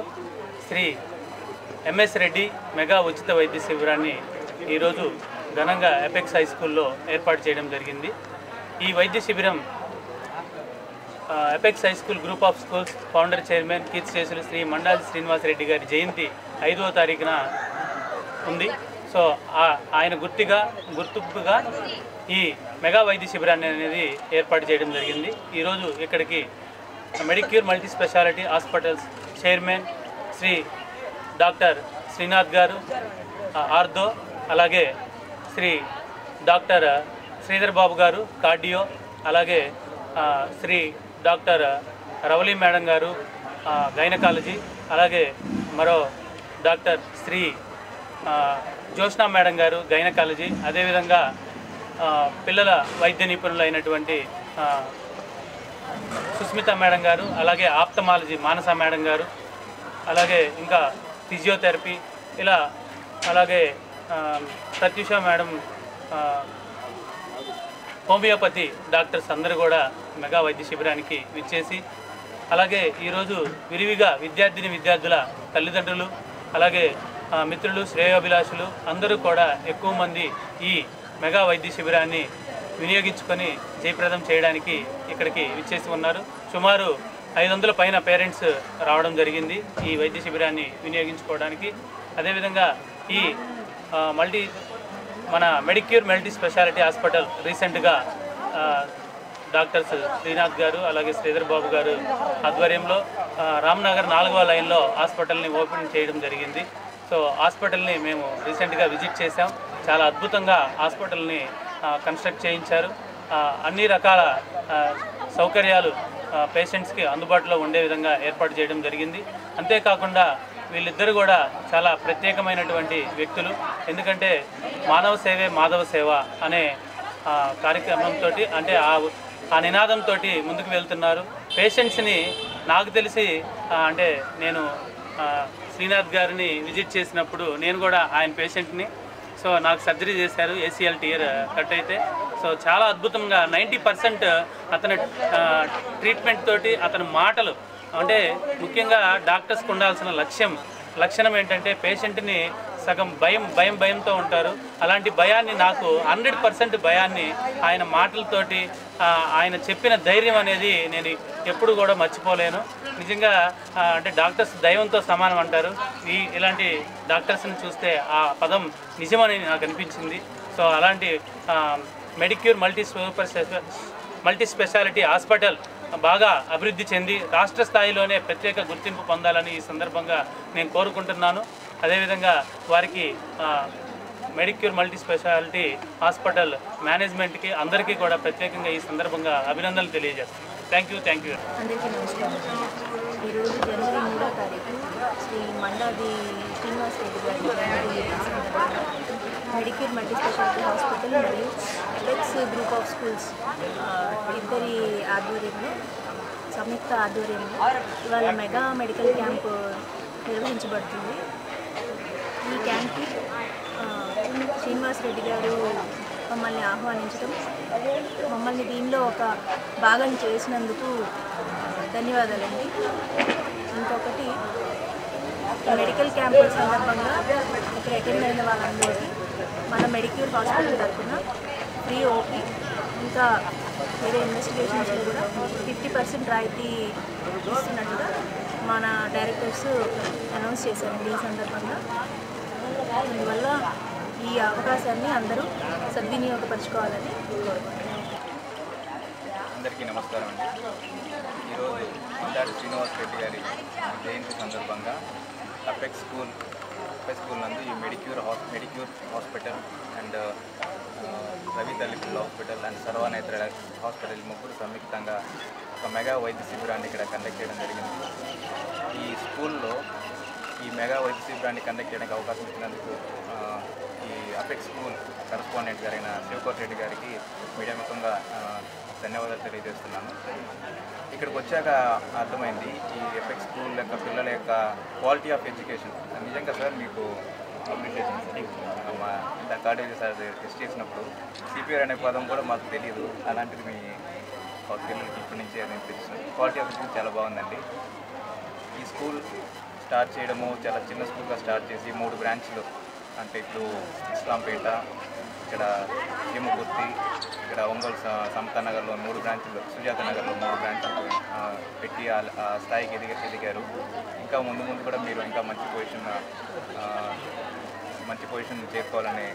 శ్రీ ఎంఎస్ రెడ్డి మెగా ఉచిత వైద్య శిబిరాన్ని ఈరోజు ఘనంగా ఎపెక్స్ హై స్కూల్లో ఏర్పాటు చేయడం జరిగింది. ఈ వైద్య శిబిరం apex high school group of schools founder chairman కీర్తిశేషులు శ్రీ మండాలి శ్రీనివాసరెడ్డి గారి జయంతి 5వ తారీఖున ఉంది. సో ఆయన గుర్తుగా ఈ మెగా వైద్య శిబిరాన్ని అనేది ఏర్పాటు చేయడం జరిగింది. ఈరోజు ఇక్కడికి Medicure multi speciality hospitals chairman Shri doctor Srinath గారు ఆర్థో, అలాగే శ్రీ డాక్టర్ శ్రీధర్ బాబు గారు కార్డియో, అలాగే శ్రీ డాక్టర్ రవలి మేడం గారు గైనకాలజీ, అలాగే మరో డాక్టర్ శ్రీ జోష్నా మేడం గారు గైనకాలజీ, అదేవిధంగా పిల్లల వైద్య నిపుణులు అయినటువంటి సుస్మిత మేడం గారు, అలాగే ఆప్థమాలజీ మానస మేడం గారు, అలాగే ఇంకా ఫిజియోథెరపీ ఇలా, అలాగే ప్రత్యూష మేడం, హోమియోపతి డాక్టర్స్ అందరూ కూడా మెగా వైద్య శిబిరానికి విచ్చేసి, అలాగే ఈరోజు విరివిగా విద్యార్థుల తల్లిదండ్రులు, అలాగే మిత్రులు, శ్రేయోభిలాషులు అందరూ కూడా ఎక్కువ మంది ఈ మెగా వైద్య శిబిరాన్ని వినియోగించుకొని జయప్రదం చేయడానికి ఇక్కడికి విచ్చేసి ఉన్నారు. సుమారు 500 పైన పేరెంట్స్ రావడం జరిగింది ఈ వైద్య శిబిరాన్ని వినియోగించుకోవడానికి. అదేవిధంగా ఈ మన మెడిక్యూర్ మల్టీ స్పెషాలిటీ హాస్పిటల్ రీసెంట్గా డాక్టర్స్ శ్రీనాథ్ గారు, అలాగే శ్రీధర్ బాబు గారు ఆధ్వర్యంలో రామ్నగర్ 4వ లైన్లో హాస్పిటల్ని ఓపెన్ చేయడం జరిగింది. సో హాస్పిటల్ని మేము రీసెంట్గా విజిట్ చేసాం. చాలా అద్భుతంగా హాస్పిటల్ని కన్స్ట్రక్ట్ చేయించారు. అన్ని రకాల సౌకర్యాలు పేషెంట్స్కి అందుబాటులో ఉండే విధంగా ఏర్పాటు చేయడం జరిగింది. అంతేకాకుండా వీళ్ళిద్దరు కూడా చాలా ప్రత్యేకమైనటువంటి వ్యక్తులు. ఎందుకంటే మానవ సేవే మాధవ సేవ అనే కార్యక్రమంతో, అంటే ఆ నినాదంతో ముందుకు వెళ్తున్నారు. పేషెంట్స్ని నాకు తెలిసి అంటే నేను శ్రీనాథ్ గారిని విజిట్ చేసినప్పుడు నేను కూడా ఆయన పేషెంట్ని. సో నాకు సర్జరీ చేశారు, ACL టియర్ కట్ అయితే. సో చాలా అద్భుతంగా 90% అతని ట్రీట్మెంట్ తోటి, అతని మాటలు, అంటే ముఖ్యంగా డాక్టర్స్కి ఉండాల్సిన లక్షణం ఏంటంటే పేషెంట్ని సగం భయంతో ఉంటారు. అలాంటి భయాన్ని, నాకు 100% భయాన్ని ఆయన మాటలతోటి, ఆయన చెప్పిన ధైర్యం అనేది నేను ఎప్పుడు కూడా మర్చిపోలేను. నిజంగా అంటే డాక్టర్స్ దైవంతో సమానం అంటారు. ఇలాంటి డాక్టర్స్ని చూస్తే ఆ పదం నిజమని నాకు అనిపించింది. సో అలాంటి మెడిక్యూర్ మల్టీ స్పెషాలిటీ హాస్పిటల్ బాగా అభివృద్ధి చెంది రాష్ట్ర స్థాయిలోనే ప్రత్యేక గుర్తింపు పొందాలని ఈ సందర్భంగా నేను కోరుకుంటున్నాను. అదేవిధంగా వారికి మెడిక్యూర్ మల్టీ స్పెషాలిటీ హాస్పిటల్ మేనేజ్మెంట్కి అందరికీ కూడా ప్రత్యేకంగా ఈ సందర్భంగా అభినందనలు తెలియజేస్తాను. Thank you. అందరికీ నమస్కారం. ఈరోజు జనవరి 3వ తారీఖు శ్రీ మండాది శ్రీనివాస్ రెడ్డి గారి మెడిక్యూర్ మల్టీ స్పెషాలిటీ హాస్పిటల్ మరియు ఎపెక్స్ గ్రూప్ ఆఫ్ స్కూల్స్ ఇద్దరి ఆధ్వర్యంలో, సంయుక్త ఆధ్వర్యంలో ఇవాళ మెగా మెడికల్ క్యాంప్ నిర్వహించబడుతుంది. ఈ క్యాంప్కి శ్రీనివాస్ రెడ్డి గారు మమ్మల్ని ఆహ్వానించడం, మమ్మల్ని దీనిలో ఒక భాగం చేసినందుకు ధన్యవాదాలండి. ఇంకొకటి, మెడికల్ క్యాంప్ సందర్భంగా ఇక్కడ అటెండ్ అయిన వాళ్ళందరికీ మన మెడిక్యూర్ హాస్పిటల్ తరఫున ఫ్రీ ఓపీ, ఇంకా వేరే ఇన్వెస్టిగేషన్స్లో కూడా 50% రాయితీ ఇస్తున్నట్టుగా మన డైరెక్టర్స్ అనౌన్స్ చేశారండి ఈ సందర్భంగా. అందువల్ల ఈ అవకాశాన్ని అందరూ సద్వినియోగపరచుకోవాలని కోరుకుంటున్నాను. అందరికీ నమస్కారం అండి. ఈరోజు మండాడి శ్రీనివాస్ రెడ్డి గారి జయంతి సందర్భంగా అపెక్స్ స్కూల్ నందు ఈ Medicure hospital and Ravi Thallipilla hospital and Sarvanetra hospital ముగ్గురు సంయుక్తంగా ఒక మెగా వైద్య శిబిరాన్ని ఇక్కడ కండక్ట్ చేయడం జరిగింది. ఈ స్కూల్లో ఈ మెగా వైద్య శిబిరాన్ని కండక్ట్ చేయడానికి అవకాశం ఇచ్చినందుకు ఈ అపెక్స్ స్కూల్ కరెస్పాండెంట్ గారైన శివకోట్ రెడ్డి గారికి మీడియా ముఖంగా ధన్యవాదాలు తెలియజేస్తున్నాను. ఇక్కడికి వచ్చాక అర్థమైంది ఈ ఎపెక్స్ స్కూల్ యొక్క పిల్లల యొక్క క్వాలిటీ ఆఫ్ ఎడ్యుకేషన్. నిజంగా సార్ మీకు అప్రిషియేషన్. మా కార్డియాలజీ సార్ టెస్ట్ చేసినప్పుడు CPR అనే పదం కూడా మాకు తెలియదు. అలాంటిది మీ పిల్లలకి ఇప్పటి నుంచి అనేది తెలుసు. క్వాలిటీ ఆఫ్ ఎడ్యుకేషన్ చాలా బాగుందండి. ఈ స్కూల్ స్టార్ట్ చేయడము చాలా చిన్న స్కూల్గా స్టార్ట్ చేసి 3 బ్రాంచ్లు, అంటే ఇప్పుడు ఇస్లాంపేట, ఇక్కడ భీమకుర్తి, ఇక్కడ ఒంగోలు సమతా నగర్లో 3 బ్రాంచ్లు, సుజాత నగర్లో 3 బ్రాంచ్లు పెట్టి ఆ స్థాయికి ఎదిగారు. ఇంకా ముందు కూడా మీరు ఇంకా మంచి పొజిషన్ చేరుకోవాలని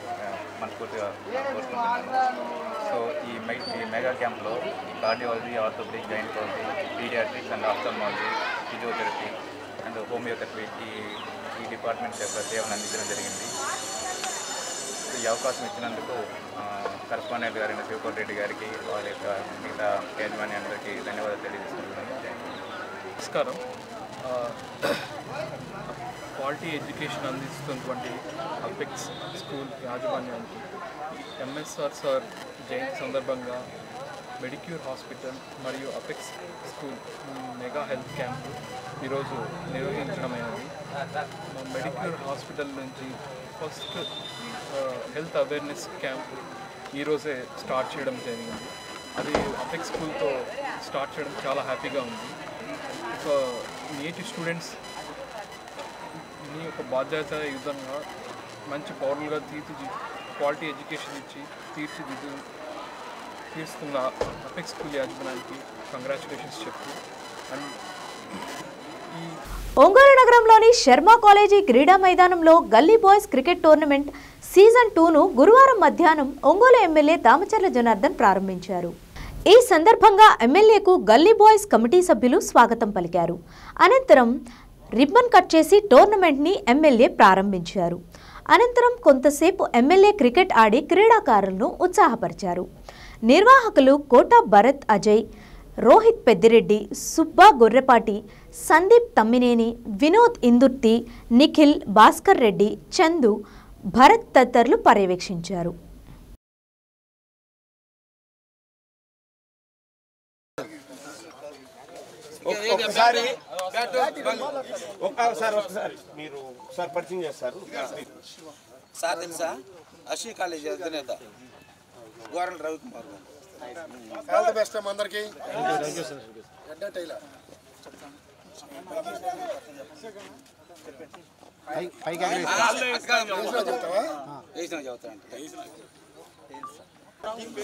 మనస్ఫూర్తిగా కోరుకుంటున్నాను. సో ఈ మెగా క్యాంప్లో ఈ cardiology, orthopedic, gynaecology, paediatrics and ophthalmology, physiotherapy and homeotherapy ఈ డిపార్ట్మెంట్స్ యొక్క సేవను అందించడం జరిగింది. ఈ అవకాశం ఇచ్చినందుకు కరెస్పాండెంట్ గారైన శివకోట్ రెడ్డి గారికి, వాళ్ళ యొక్క మిగతా యాజమాన్యానికి ధన్యవాదాలు తెలియజేస్తున్నాను. నమస్కారం. క్వాలిటీ ఎడ్యుకేషన్ అందిస్తున్నటువంటి అపెక్స్ స్కూల్ యాజమాన్యానికి MSR సార్ జయంతి సందర్భంగా మెడిక్యూర్ హాస్పిటల్ మరియు apex school mega health camp ఈరోజు నిర్వహించడమైనది. మెడిక్యూర్ హాస్పిటల్ నుంచి ఫస్ట్ హెల్త్ అవేర్నెస్ క్యాంప్ ఈరోజే స్టార్ట్ చేయడం జరిగింది. అది అపెక్స్ స్కూల్తో స్టార్ట్ చేయడం చాలా హ్యాపీగా ఉంది. ఒక నేటి స్టూడెంట్స్ ఒక బాధ్యతాయుతంగా మంచి పౌరులుగా క్వాలిటీ ఎడ్యుకేషన్ ఇచ్చి తీరుస్తున్న అపెక్స్ స్కూల్ యాజమాన్యానికి కంగ్రాచులేషన్స్ చెప్తూ అండ్ ఒంగోలు నగరంలోని శర్మ కాలేజీ క్రీడా మైదానంలో గల్లీ బాయ్స్ క్రికెట్ టోర్నమెంట్ సీజన్ 2ను గురువారం మధ్యాహ్నం ఒంగోలు ఎమ్మెల్యే దామచర్ల జనార్దన్ ప్రారంభించారు. ఈ సందర్భంగా ఎమ్మెల్యేకు గల్లీ బాయ్స్ కమిటీ సభ్యులు స్వాగతం పలికారు. అనంతరం రిబ్బన్ కట్ చేసి టోర్నమెంట్ని ఎమ్మెల్యే ప్రారంభించారు. అనంతరం కొంతసేపు ఎమ్మెల్యే క్రికెట్ ఆడి క్రీడాకారులను ఉత్సాహపరిచారు. నిర్వాహకులు కోటా భరత్ అజయ్, రోహిత్ పెద్దిరెడ్డి, సుబ్బా గొర్రెపాటి, సందీప్ తమ్మినేని, వినోద్ ఇందుర్తి, నిఖిల్, భాస్కర్ రెడ్డి, చందు, భరత్ తదితరులు పర్యవేక్షించారు. ఒకసారి మీరు ఒకసారి పరిచయం చేస్తారు. సార్ తెలుసా అశ్వి కాలేజీ అధినేత గోరల్ రవికుమార్ గారు. ఆల్ ది బెస్ట్ అందరికి.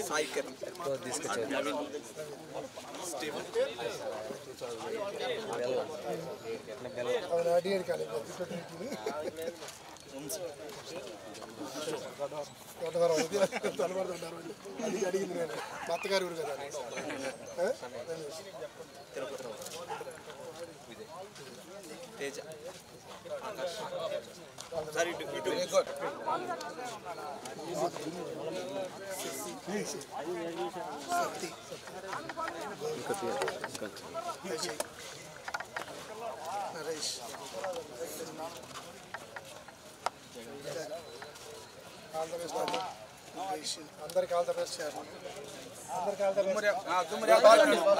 సాయి కిరణ్ తీసుకొచ్చారు. అడిగింది నేను మా అత్తగారి ఊరు కదా. తేజ అందరికి ఆల్ ద బెస్ట్ సార్. అందరికి ఆల్ ద బెస్ట్.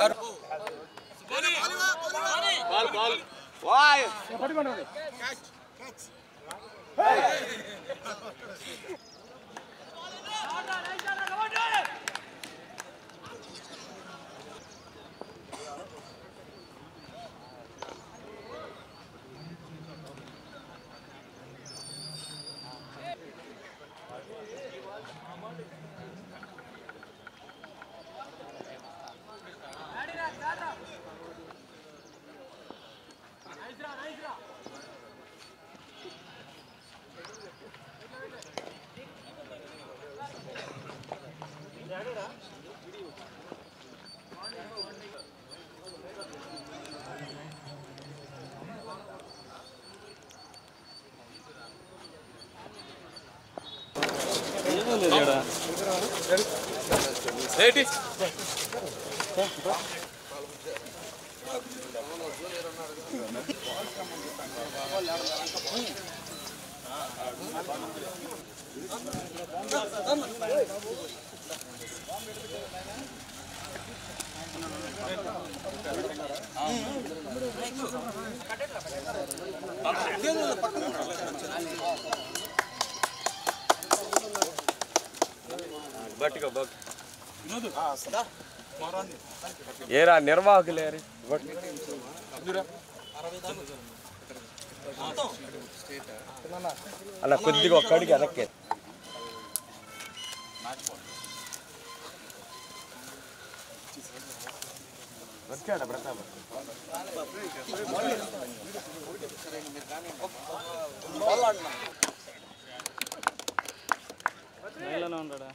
ఏరా నిర్వాహకులేరు అలా కొద్దిగా ఒక్కడికి వెనక్కి ఉంటాడా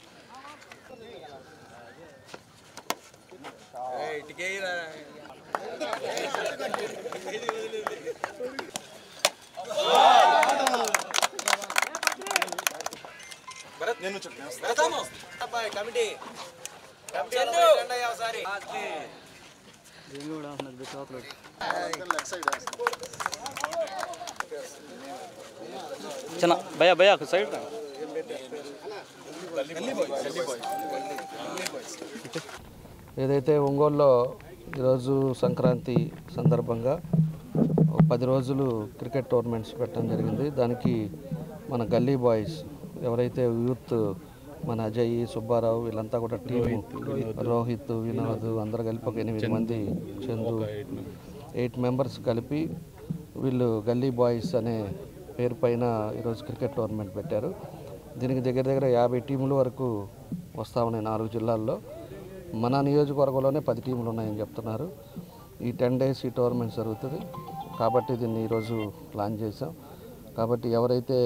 కమిటీ చిన్న భయ భయ సైడ్ ఏదైతే ఒంగోలులో ఈరోజు సంక్రాంతి సందర్భంగా 10 రోజులు క్రికెట్ టోర్నమెంట్స్ పెట్టడం జరిగింది. దానికి మన గల్లీ బాయ్స్ ఎవరైతే యూత్ మన అజయ్, సుబ్బారావు వీళ్ళంతా కూడా టీము, రోహిత్, వినోద్ అందరూ కలిపి ఒక 8 మంది, చందు 8 మెంబర్స్ కలిపి వీళ్ళు గల్లీ బాయ్స్ అనే పేరు పైన ఈరోజు క్రికెట్ టోర్నమెంట్ పెట్టారు. దీనికి దగ్గర 50 టీముల వరకు వస్తూ ఉన్నాయి 4 జిల్లాల్లో. మన నియోజకవర్గంలోనే 10 టీములు ఉన్నాయని చెప్తున్నారు. ఈ 10 days ఈ టోర్నమెంట్ జరుగుతుంది కాబట్టి దీన్ని ఈరోజు లాంచ్ చేసాం. కాబట్టి ఎవరైతే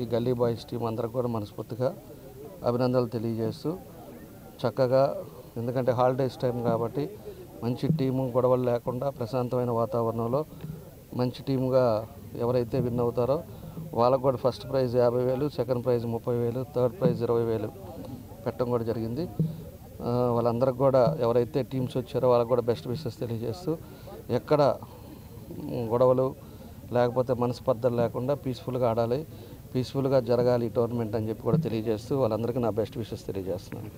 ఈ గల్లీ బాయ్స్ టీం అందరికి కూడా మనస్ఫూర్తిగా అభినందనలు తెలియజేస్తూ చక్కగా, ఎందుకంటే హాలిడేస్ టైం కాబట్టి మంచి టీము, గొడవలు లేకుండా ప్రశాంతమైన వాతావరణంలో మంచి టీముగా ఎవరైతే విన్ అవుతారో వాళ్ళకు కూడా first prize 50,000, second prize 30,000, third prize 20,000 పెట్టడం కూడా జరిగింది. వాళ్ళందరికి కూడా ఎవరైతే టీమ్స్ వచ్చారో వాళ్ళకు కూడా బెస్ట్ విషెస్ తెలియజేస్తూ ఎక్కడ గొడవలు లేకపోతే మనస్పర్ధలు లేకుండా పీస్ఫుల్గా ఆడాలి, పీస్ఫుల్గా జరగాలి ఈ టోర్నమెంట్ అని చెప్పి కూడా తెలియజేస్తూ వాళ్ళందరికీ నా బెస్ట్ విషెస్ తెలియజేస్తున్నాను.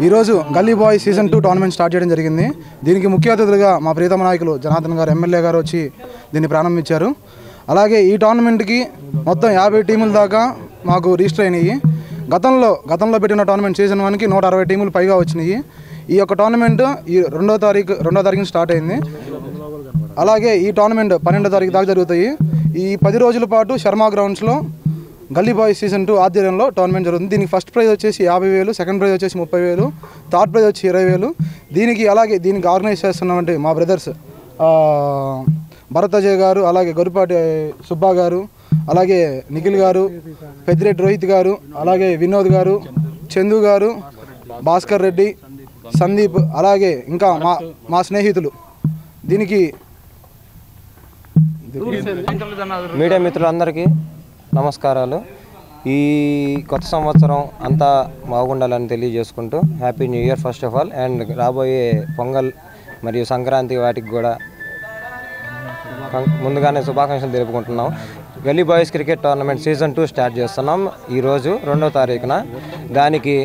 ఈరోజు గల్లీ బాయ్ సీజన్ 2 టోర్నమెంట్ స్టార్ట్ చేయడం జరిగింది. దీనికి ముఖ్య అతిథులుగా మా ప్రియతమ నాయకులు జనార్దన్ గారు, ఎమ్మెల్యే గారు వచ్చి దీన్ని ప్రారంభించారు. అలాగే ఈ టోర్నమెంట్కి మొత్తం 50 టీముల దాకా మాకు రిజిస్టర్ అయినాయి. గతంలో పెట్టిన టోర్నమెంట్ సీజన్ 1కి 160 టీములు పైగా వచ్చినాయి. ఈ యొక్క టోర్నమెంట్ ఈ 2వ తారీఖున స్టార్ట్ అయింది. అలాగే ఈ టోర్నమెంట్ 12వ తారీఖు దాకా జరుగుతాయి. ఈ 10 రోజుల పాటు శర్మా గ్రౌండ్స్లో గల్లీ బాయ్ సీజన్ 2 ఆధ్వర్యంలో టోర్నమెంట్ జరుగుతుంది. దీనికి ఫస్ట్ ప్రైజ్ వచ్చేసి 50,000, సెకండ్ ప్రైజ్ వచ్చేసి 30,000, థర్డ్ ప్రైజ్ వచ్చి 20,000. దీనికి ఆర్గనైజ్ చేస్తున్నటువంటి మా బ్రదర్స్ భరత్ అజయ్ గారు, అలాగే గొరిపాటి సుబ్బా గారు, అలాగే నిఖిల్ గారు, పెద్దిరెడ్డి రోహిత్ గారు, అలాగే వినోద్ గారు, చందు గారు, భాస్కర్ రెడ్డి, సందీప్, అలాగే ఇంకా మా స్నేహితులు. దీనికి మీడియా మిత్రులందరికీ నమస్కారాలు. ఈ కొత్త సంవత్సరం అంతా బాగుండాలని తెలియజేసుకుంటూ happy new year first of all. And రాబోయే పొంగల్ మరియు సంక్రాంతి వాటికి కూడా ముందుగానే శుభాకాంక్షలు తెలుపుకుంటున్నాం. గల్లీ boys cricket tournament season 2 start చేస్తున్నాం ఈరోజు 2వ తారీఖున. దానికి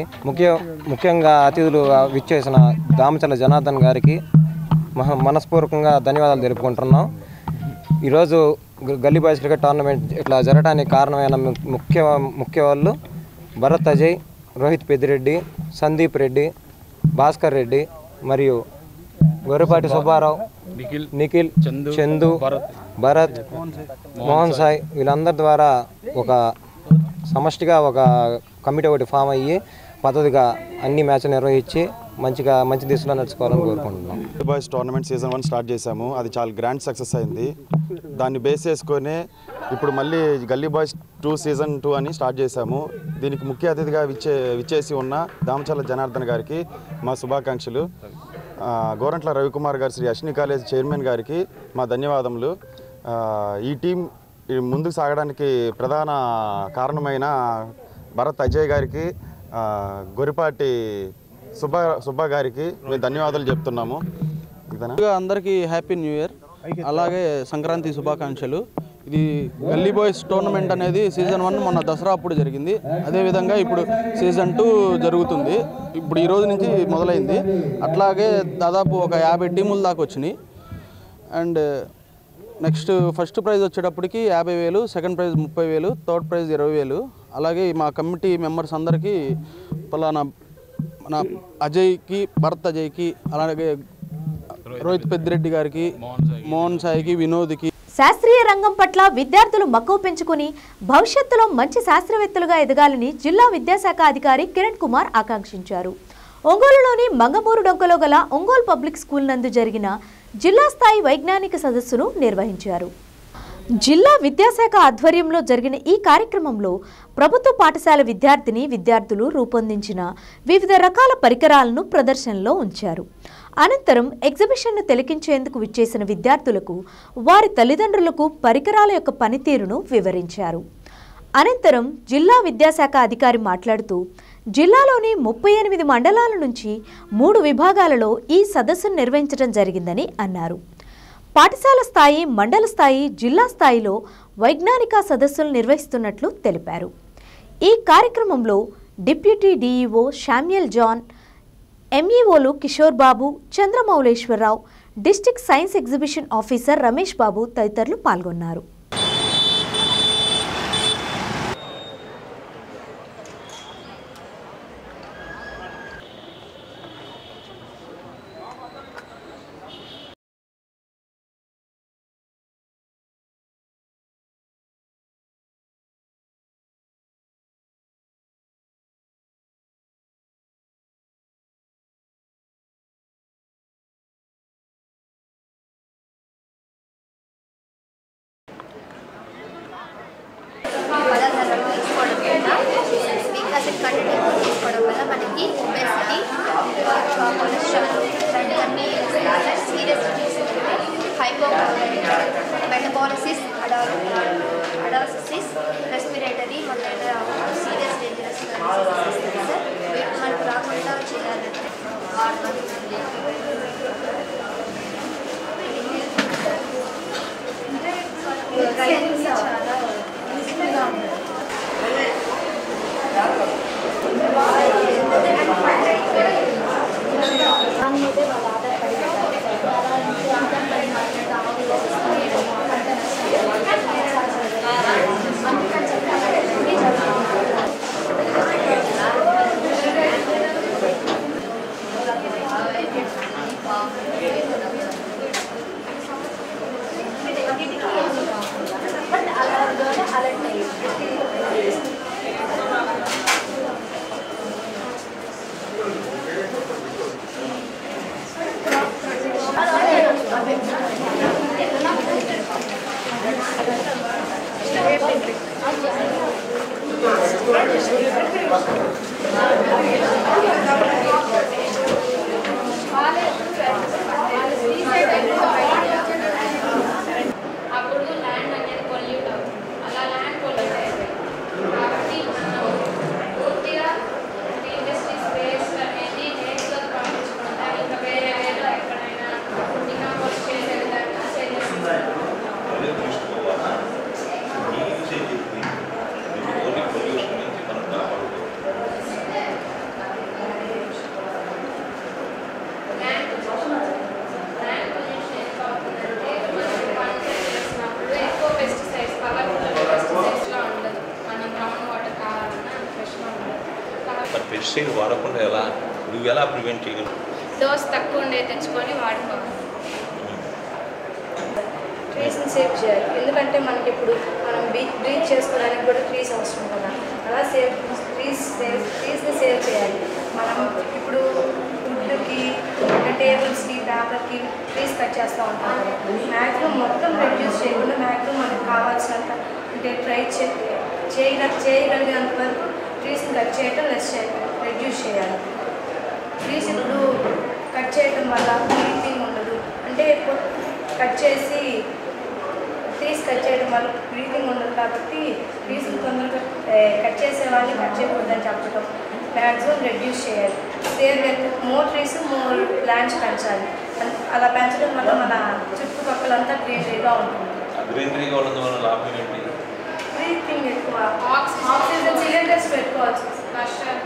ముఖ్యంగా అతిథులు విచ్చేసిన దామచల జనార్దన్ గారికి మనస్పూర్వకంగా ధన్యవాదాలు తెలుపుకుంటున్నాం. ఈరోజు గల్లీ బాయ్స్ క్రికెట్ టోర్నమెంట్ ఇట్లా జరగడానికి కారణమైన ముఖ్య వాళ్ళు భరత్ అజయ్, రోహిత్ పెద్దిరెడ్డి, సందీప్ రెడ్డి, భాస్కర్ రెడ్డి మరియు గొర్రెపాటి సుబ్బారావు, నిఖిల్, చందు, భరత్, మోహన్ సాయి వీళ్ళందరి ద్వారా ఒక సమష్టిగా ఒక కమిటీ ఒకటి ఫామ్ అయ్యి పద్ధతిగా అన్ని మ్యాచ్లు నిర్వహించి మంచి దిశలో నడుచుకోవాలని కోరుకుంటున్నాం. గల్లీ బాయ్స్ టోర్నమెంట్ సీజన్ 1 స్టార్ట్ చేశాము. అది చాలా గ్రాండ్ సక్సెస్ అయింది. దాన్ని బేస్ చేసుకొని ఇప్పుడు మళ్ళీ గల్లీ బాయ్స్ 2 సీజన్ 2 అని స్టార్ట్ చేశాము. దీనికి ముఖ్య అతిథిగా విచ్చేసి ఉన్న దామచల జనార్దన్ గారికి మా శుభాకాంక్షలు. గోరంట్ల రవికుమార్ గారు, శ్రీ అశ్విని కాలేజ్ చైర్మన్ గారికి మా ధన్యవాదములు. ఈ టీం ముందుకు సాగడానికి ప్రధాన కారణమైన భరత్ అజయ్ గారికి, గొరిపాటి సుబ్బా గారికి మేము ధన్యవాదాలు చెప్తున్నాము. అందరికీ హ్యాపీ న్యూ ఇయర్, అలాగే సంక్రాంతి శుభాకాంక్షలు. ఇది గల్లీ బాయ్స్ టోర్నమెంట్ అనేది సీజన్ 1 మొన్న దసరా అప్పుడు జరిగింది. అదేవిధంగా ఇప్పుడు సీజన్ 2 జరుగుతుంది. ఇప్పుడు ఈ రోజు నుంచి మొదలైంది. అట్లాగే దాదాపు ఒక 50 టీముల దాకా వచ్చినాయి. అండ్ నెక్స్ట్ ఫస్ట్ ప్రైజ్ వచ్చేటప్పటికి 50,000, సెకండ్ ప్రైజ్ 30,000, థర్డ్ ప్రైజ్ 20,000. అలాగే మా కమిటీ మెంబర్స్ అందరికీ మన అజయ్కి, భరత్ అజయ్కి, అలాగే రోహిత్ పెద్దిరెడ్డి గారికి, మోహన్ సాయికి, వినోద్కి. శాస్త్రీయ రంగం పట్ల విద్యార్థులు మక్కువ పెంచుకుని భవిష్యత్తులో మంచి శాస్త్రవేత్తలుగా ఎదగాలని జిల్లా విద్యాశాఖ అధికారి కిరణ్ కుమార్ ఆకాంక్షించారు. ఒంగోలులోని మంగమూరు డొంకలో గల ఒంగోలు పబ్లిక్ స్కూల్ నందు జరిగిన జిల్లా స్థాయి వైజ్ఞానిక సదస్సును నిర్వహించారు. జిల్లా విద్యాశాఖ ఆధ్వర్యంలో జరిగిన ఈ కార్యక్రమంలో ప్రభుత్వ పాఠశాల విద్యార్థులు రూపొందించిన వివిధ రకాల పరికరాలను ప్రదర్శనలో ఉంచారు. అనంతరం ఎగ్జిబిషన్ను తిలకించేందుకు విచ్చేసిన విద్యార్థులకు వారి తల్లిదండ్రులకు పరికరాల యొక్క పనితీరును వివరించారు. అనంతరం జిల్లా విద్యాశాఖ అధికారి మాట్లాడుతూ జిల్లాలోని 38 మండలాల నుంచి 3 విభాగాలలో ఈ సదస్సును నిర్వహించడం జరిగిందని అన్నారు. పాఠశాల స్థాయి, మండల స్థాయి, జిల్లా స్థాయిలో వైజ్ఞానిక సదస్సులు నిర్వహిస్తున్నట్లు తెలిపారు. ఈ కార్యక్రమంలో డిప్యూటీ డీఈఓ శామ్యుయల్ జాన్, ఎంఈఓలు Kishore Babu, Chandramouleswararao, district science exhibition officer Ramesh Babu తదితరులు పాల్గొన్నారు. బికాస్ ఇది కంటిన్యూ తీసుకోవడం వల్ల మనకి ఒబెసిటీ, కొలెస్ట్రాల్ ఇలాంటివన్నీ సీరియస్ డిసీజెస్, మెటబాలిసిస్, అడాసిస్, రెస్పిరేటరీ మొదలైన సీరియస్ డేంజరస్ డిసీజెస్ వీటి మనకు రాకుండా చేయాలంటే చాలా యూస్ఫుల్గా ఉంది. అప్పుడు ల్యాండ్ అనేది పొల్యూట్ అవుతుంది. అలా ల్యాండ్ పొల్యూట్ అయిపోయింది కాబట్టి మనం పూర్తిగా ఇండస్ట్రీ స్పేస్ అనేది నేరుగా పంపించుకుంటా ఇంకా వేరే వేరే ఎక్కడైనా డికంపోజ్ చేసే విధంగా చేసేస్తాం. పెస్టిసైడ్ వాడకుండా నువ్వు ఎలా ప్రివెంట్ చేయగలవు? డోస్ తక్కువ ఉండే తెచ్చుకొని వాడుకోవాలి. ట్రీస్ని సేవ్ చేయాలి. ఎందుకంటే మనకి ఇప్పుడు మనం బ్రీత్ చేసుకోవడానికి కూడా ట్రీస్ అవసరం కదా. అలా ట్రీస్ని సేవ్ చేయాలి. మనం ఇప్పుడు ఫుడ్కి, టేబుల్స్కి, పేపర్కి ట్రీస్ కట్ చేస్తూ ఉంటాం కదా. మ్యాక్సిమం మొత్తం రెడ్యూస్ చేయకుండా మ్యాక్సిమం మనకు కావాల్సినంత అంటే ట్రై చేయగలిగినంత వరకు ట్రీస్ని కట్ చేయటం రెడ్యూస్ చేయాలి. ట్రీస్ ఇప్పుడు కట్ చేయడం వల్ల బ్రీతింగ్ ఉండదు. అంటే ట్రీస్ కట్ చేయడం వల్ల బ్రీతింగ్ ఉండదు కాబట్టి ట్రీస్ని తొందరగా కట్ చేసే వాళ్ళని కట్ చేయకూడదని చెప్పడం, మ్యాక్సిమం రెడ్యూస్ చేయాలి. మోర్ ట్రీస్ మోర్ ప్లాంట్స్ పెంచాలి. అలా పెంచడం వల్ల మన చుట్టుపక్కలంతా గ్రీనరీగా ఉంటుంది. గ్రీనరీగా ఉండడం వల్ల లాభం ఏంటి? బ్రీతింగ్ ఎక్కువ, ఆక్సిజన్ సిలిండర్స్ పెట్టుకోవచ్చు. ఆక్సిజన్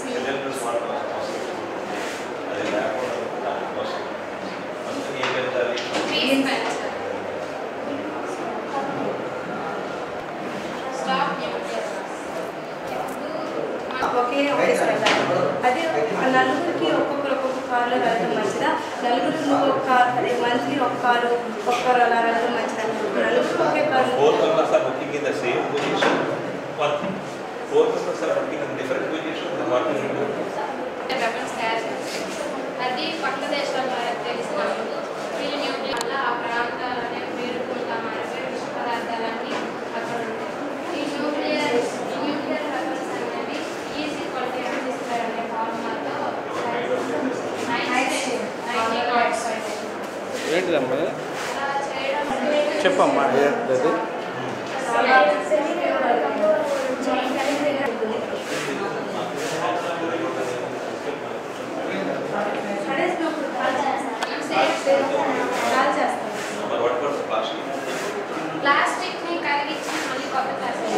సిలిండర్స్ అది లేకుండా దానికోసం అందుకే ఏం పెడతారు? ఒకే ఆఫీస్ వెళ్ళాలి. అది నలుగురికి ఒక్కొక్క కార్లో వెళ్ళడం మంచిదా, నలుగురికి ఇంకొక కార్, అదే మంత్లీ ఒక కారు అలా వెళ్ళడం మంచిదా? నలుగురికి ఒకే car. 4 members are working in the same position. 4 members are working in different positions. అది పక్క దేశాల్లో తెలిసినప్పుడు వీళ్ళు వల్ల ఆ ప్రాంతాలనే వీడుకుంటా మారిపోయి విష పదార్థాలన్నీ అక్కడ ఉంటాయి. ఈ న్యూక్లియర్ వెపన్స్ అనేవి ఈజీ క్వాలిటీ అనే ఫార్ములాతో ఏంటిదమ్మా చెప్పమ్మా ఏంటది? ప్లాస్టిక్ ని కరిగించి మళ్ళీ కొత్త ప్లాస్టిక్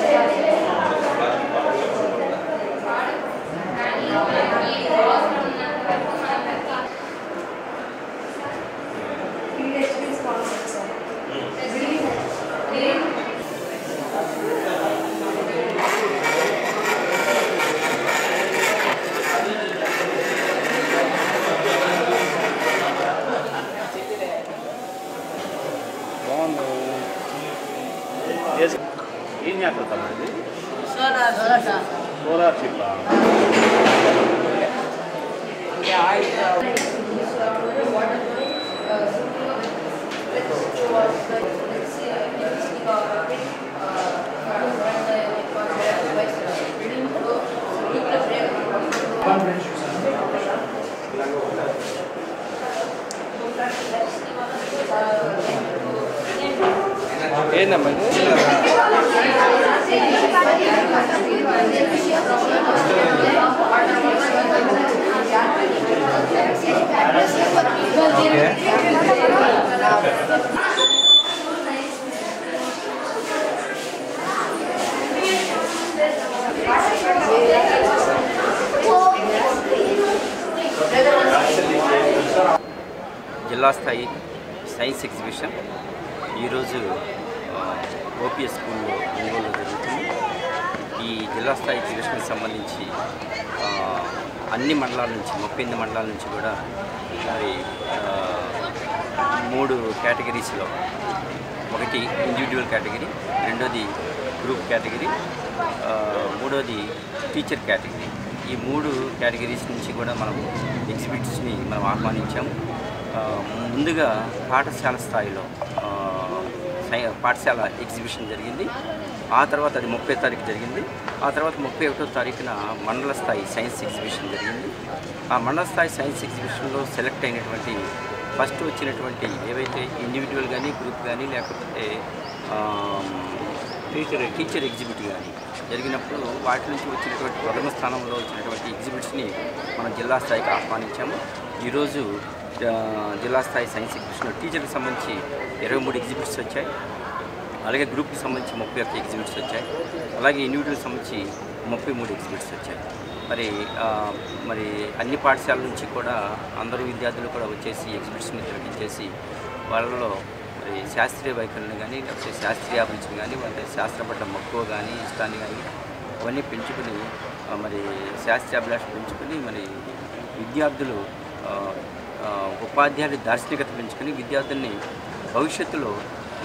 వేస్తారు తమ్ముడు? Solar chip. ఏందమ్మా జిల్లా స్థాయి సైన్స్ ఎగ్జిబిషన్ ఈరోజు ఓపీఎస్ స్కూల్లో ఒంగోలులో జరుగుతుంది. ఈ జిల్లా స్థాయి ఎగ్జిబిషన్కి సంబంధించి అన్ని మండలాల నుంచి 38 మండలాల నుంచి కూడా మరి 3 కేటగిరీస్లో, ఒకటి ఇండివిజువల్ కేటగిరీ, రెండోది గ్రూప్ కేటగిరీ, మూడోది టీచర్ కేటగిరీ. ఈ 3 కేటగిరీస్ నుంచి కూడా మనం ఎగ్జిబిట్స్ని మనం ఆహ్వానించాము. ముందుగా పాఠశాల స్థాయిలో పాఠశాల ఎగ్జిబిషన్ జరిగింది. ఆ తర్వాత అది 30వ తారీఖు జరిగింది. ఆ తర్వాత 31వ తారీఖున మండల స్థాయి సైన్స్ ఎగ్జిబిషన్ జరిగింది. ఆ మండల స్థాయి సైన్స్ ఎగ్జిబిషన్లో సెలెక్ట్ అయినటువంటి ఫస్ట్ వచ్చినటువంటి ఏవైతే ఇండివిజువల్ కానీ గ్రూప్ కానీ లేకపోతే టీచర్ ఎగ్జిబిట్ కానీ జరిగినప్పుడు వాటి నుంచి వచ్చినటువంటి ప్రథమ స్థానంలో వచ్చినటువంటి ఎగ్జిబిట్స్ని మనం జిల్లా స్థాయికి ఆహ్వానించాము. ఈరోజు జిల్లా స్థాయి సైన్స్ ఎగ్జిబిషన్ టీచర్కి సంబంధించి 23 ఎగ్జిబిట్స్ వచ్చాయి. అలాగే గ్రూప్కి సంబంధించి 31 ఎగ్జిబిట్స్ వచ్చాయి. అలాగే ఇండివిజువల్కి సంబంధించి 33 ఎగ్జిబిట్స్ వచ్చాయి. మరి అన్ని పాఠశాలల నుంచి కూడా అందరూ విద్యార్థులు కూడా వచ్చేసి ఎగ్జిబిట్స్ని తిలకించేసి వాళ్ళలో మరి శాస్త్రీయ వైఖరిని కానీ లేకపోతే శాస్త్రీయ అభిరుచిని కానీ వాళ్ళ శాస్త్ర పట్ల మక్కువ కానీ ఇష్టాన్ని కానీ అవన్నీ పెంచుకుని మరి శాస్త్రీయాభిలాష పెంచుకుని మరి విద్యార్థులు ఉపాధ్యాయుల దార్శనికత పెంచుకుని విద్యార్థుల్ని భవిష్యత్తులో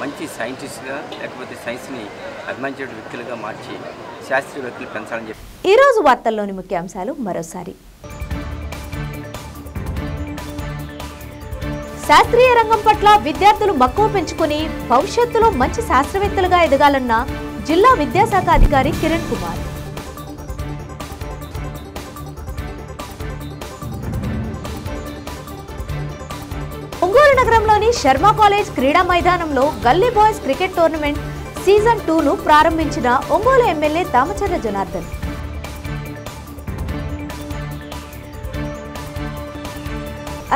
మంచి సైంటిస్ట్గా లేకపోతే సైన్స్ని అభిమానించే వ్యక్తులుగా మార్చి శాస్త్రీయ వ్యక్తులు పెంచాలని చెప్పి ఈరోజు వార్తల్లోని ముఖ్యాంశాలు మరోసారి. శాస్త్రీయ రంగం పట్ల విద్యార్థులు మక్కువ పెంచుకుని భవిష్యత్తులో మంచి శాస్త్రవేత్తలుగా ఎదగాలన్న జిల్లా విద్యాశాఖ అధికారి కిరణ్ కుమార్. ఒంగోలు నగరంలోని శర్మ కాలేజ్ క్రీడా మైదానంలో గల్లీ బాయ్స్ క్రికెట్ టోర్నమెంట్ సీజన్ 2ను ప్రారంభించిన Ongole MLA Damacharla Janardhan.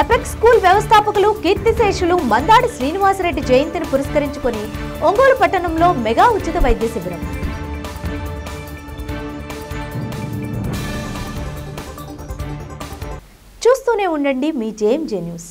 Apex school వ్యవస్థాపకులు కీర్తిశేషులు మందాడి శ్రీనివాసరెడ్డి జయంతిని పురస్కరించుకుని ఒంగోలు పట్టణంలో మెగా ఉచిత వైద్య శిబిరం. చూస్తూనే ఉండండి మీ జేఎంజే న్యూస్.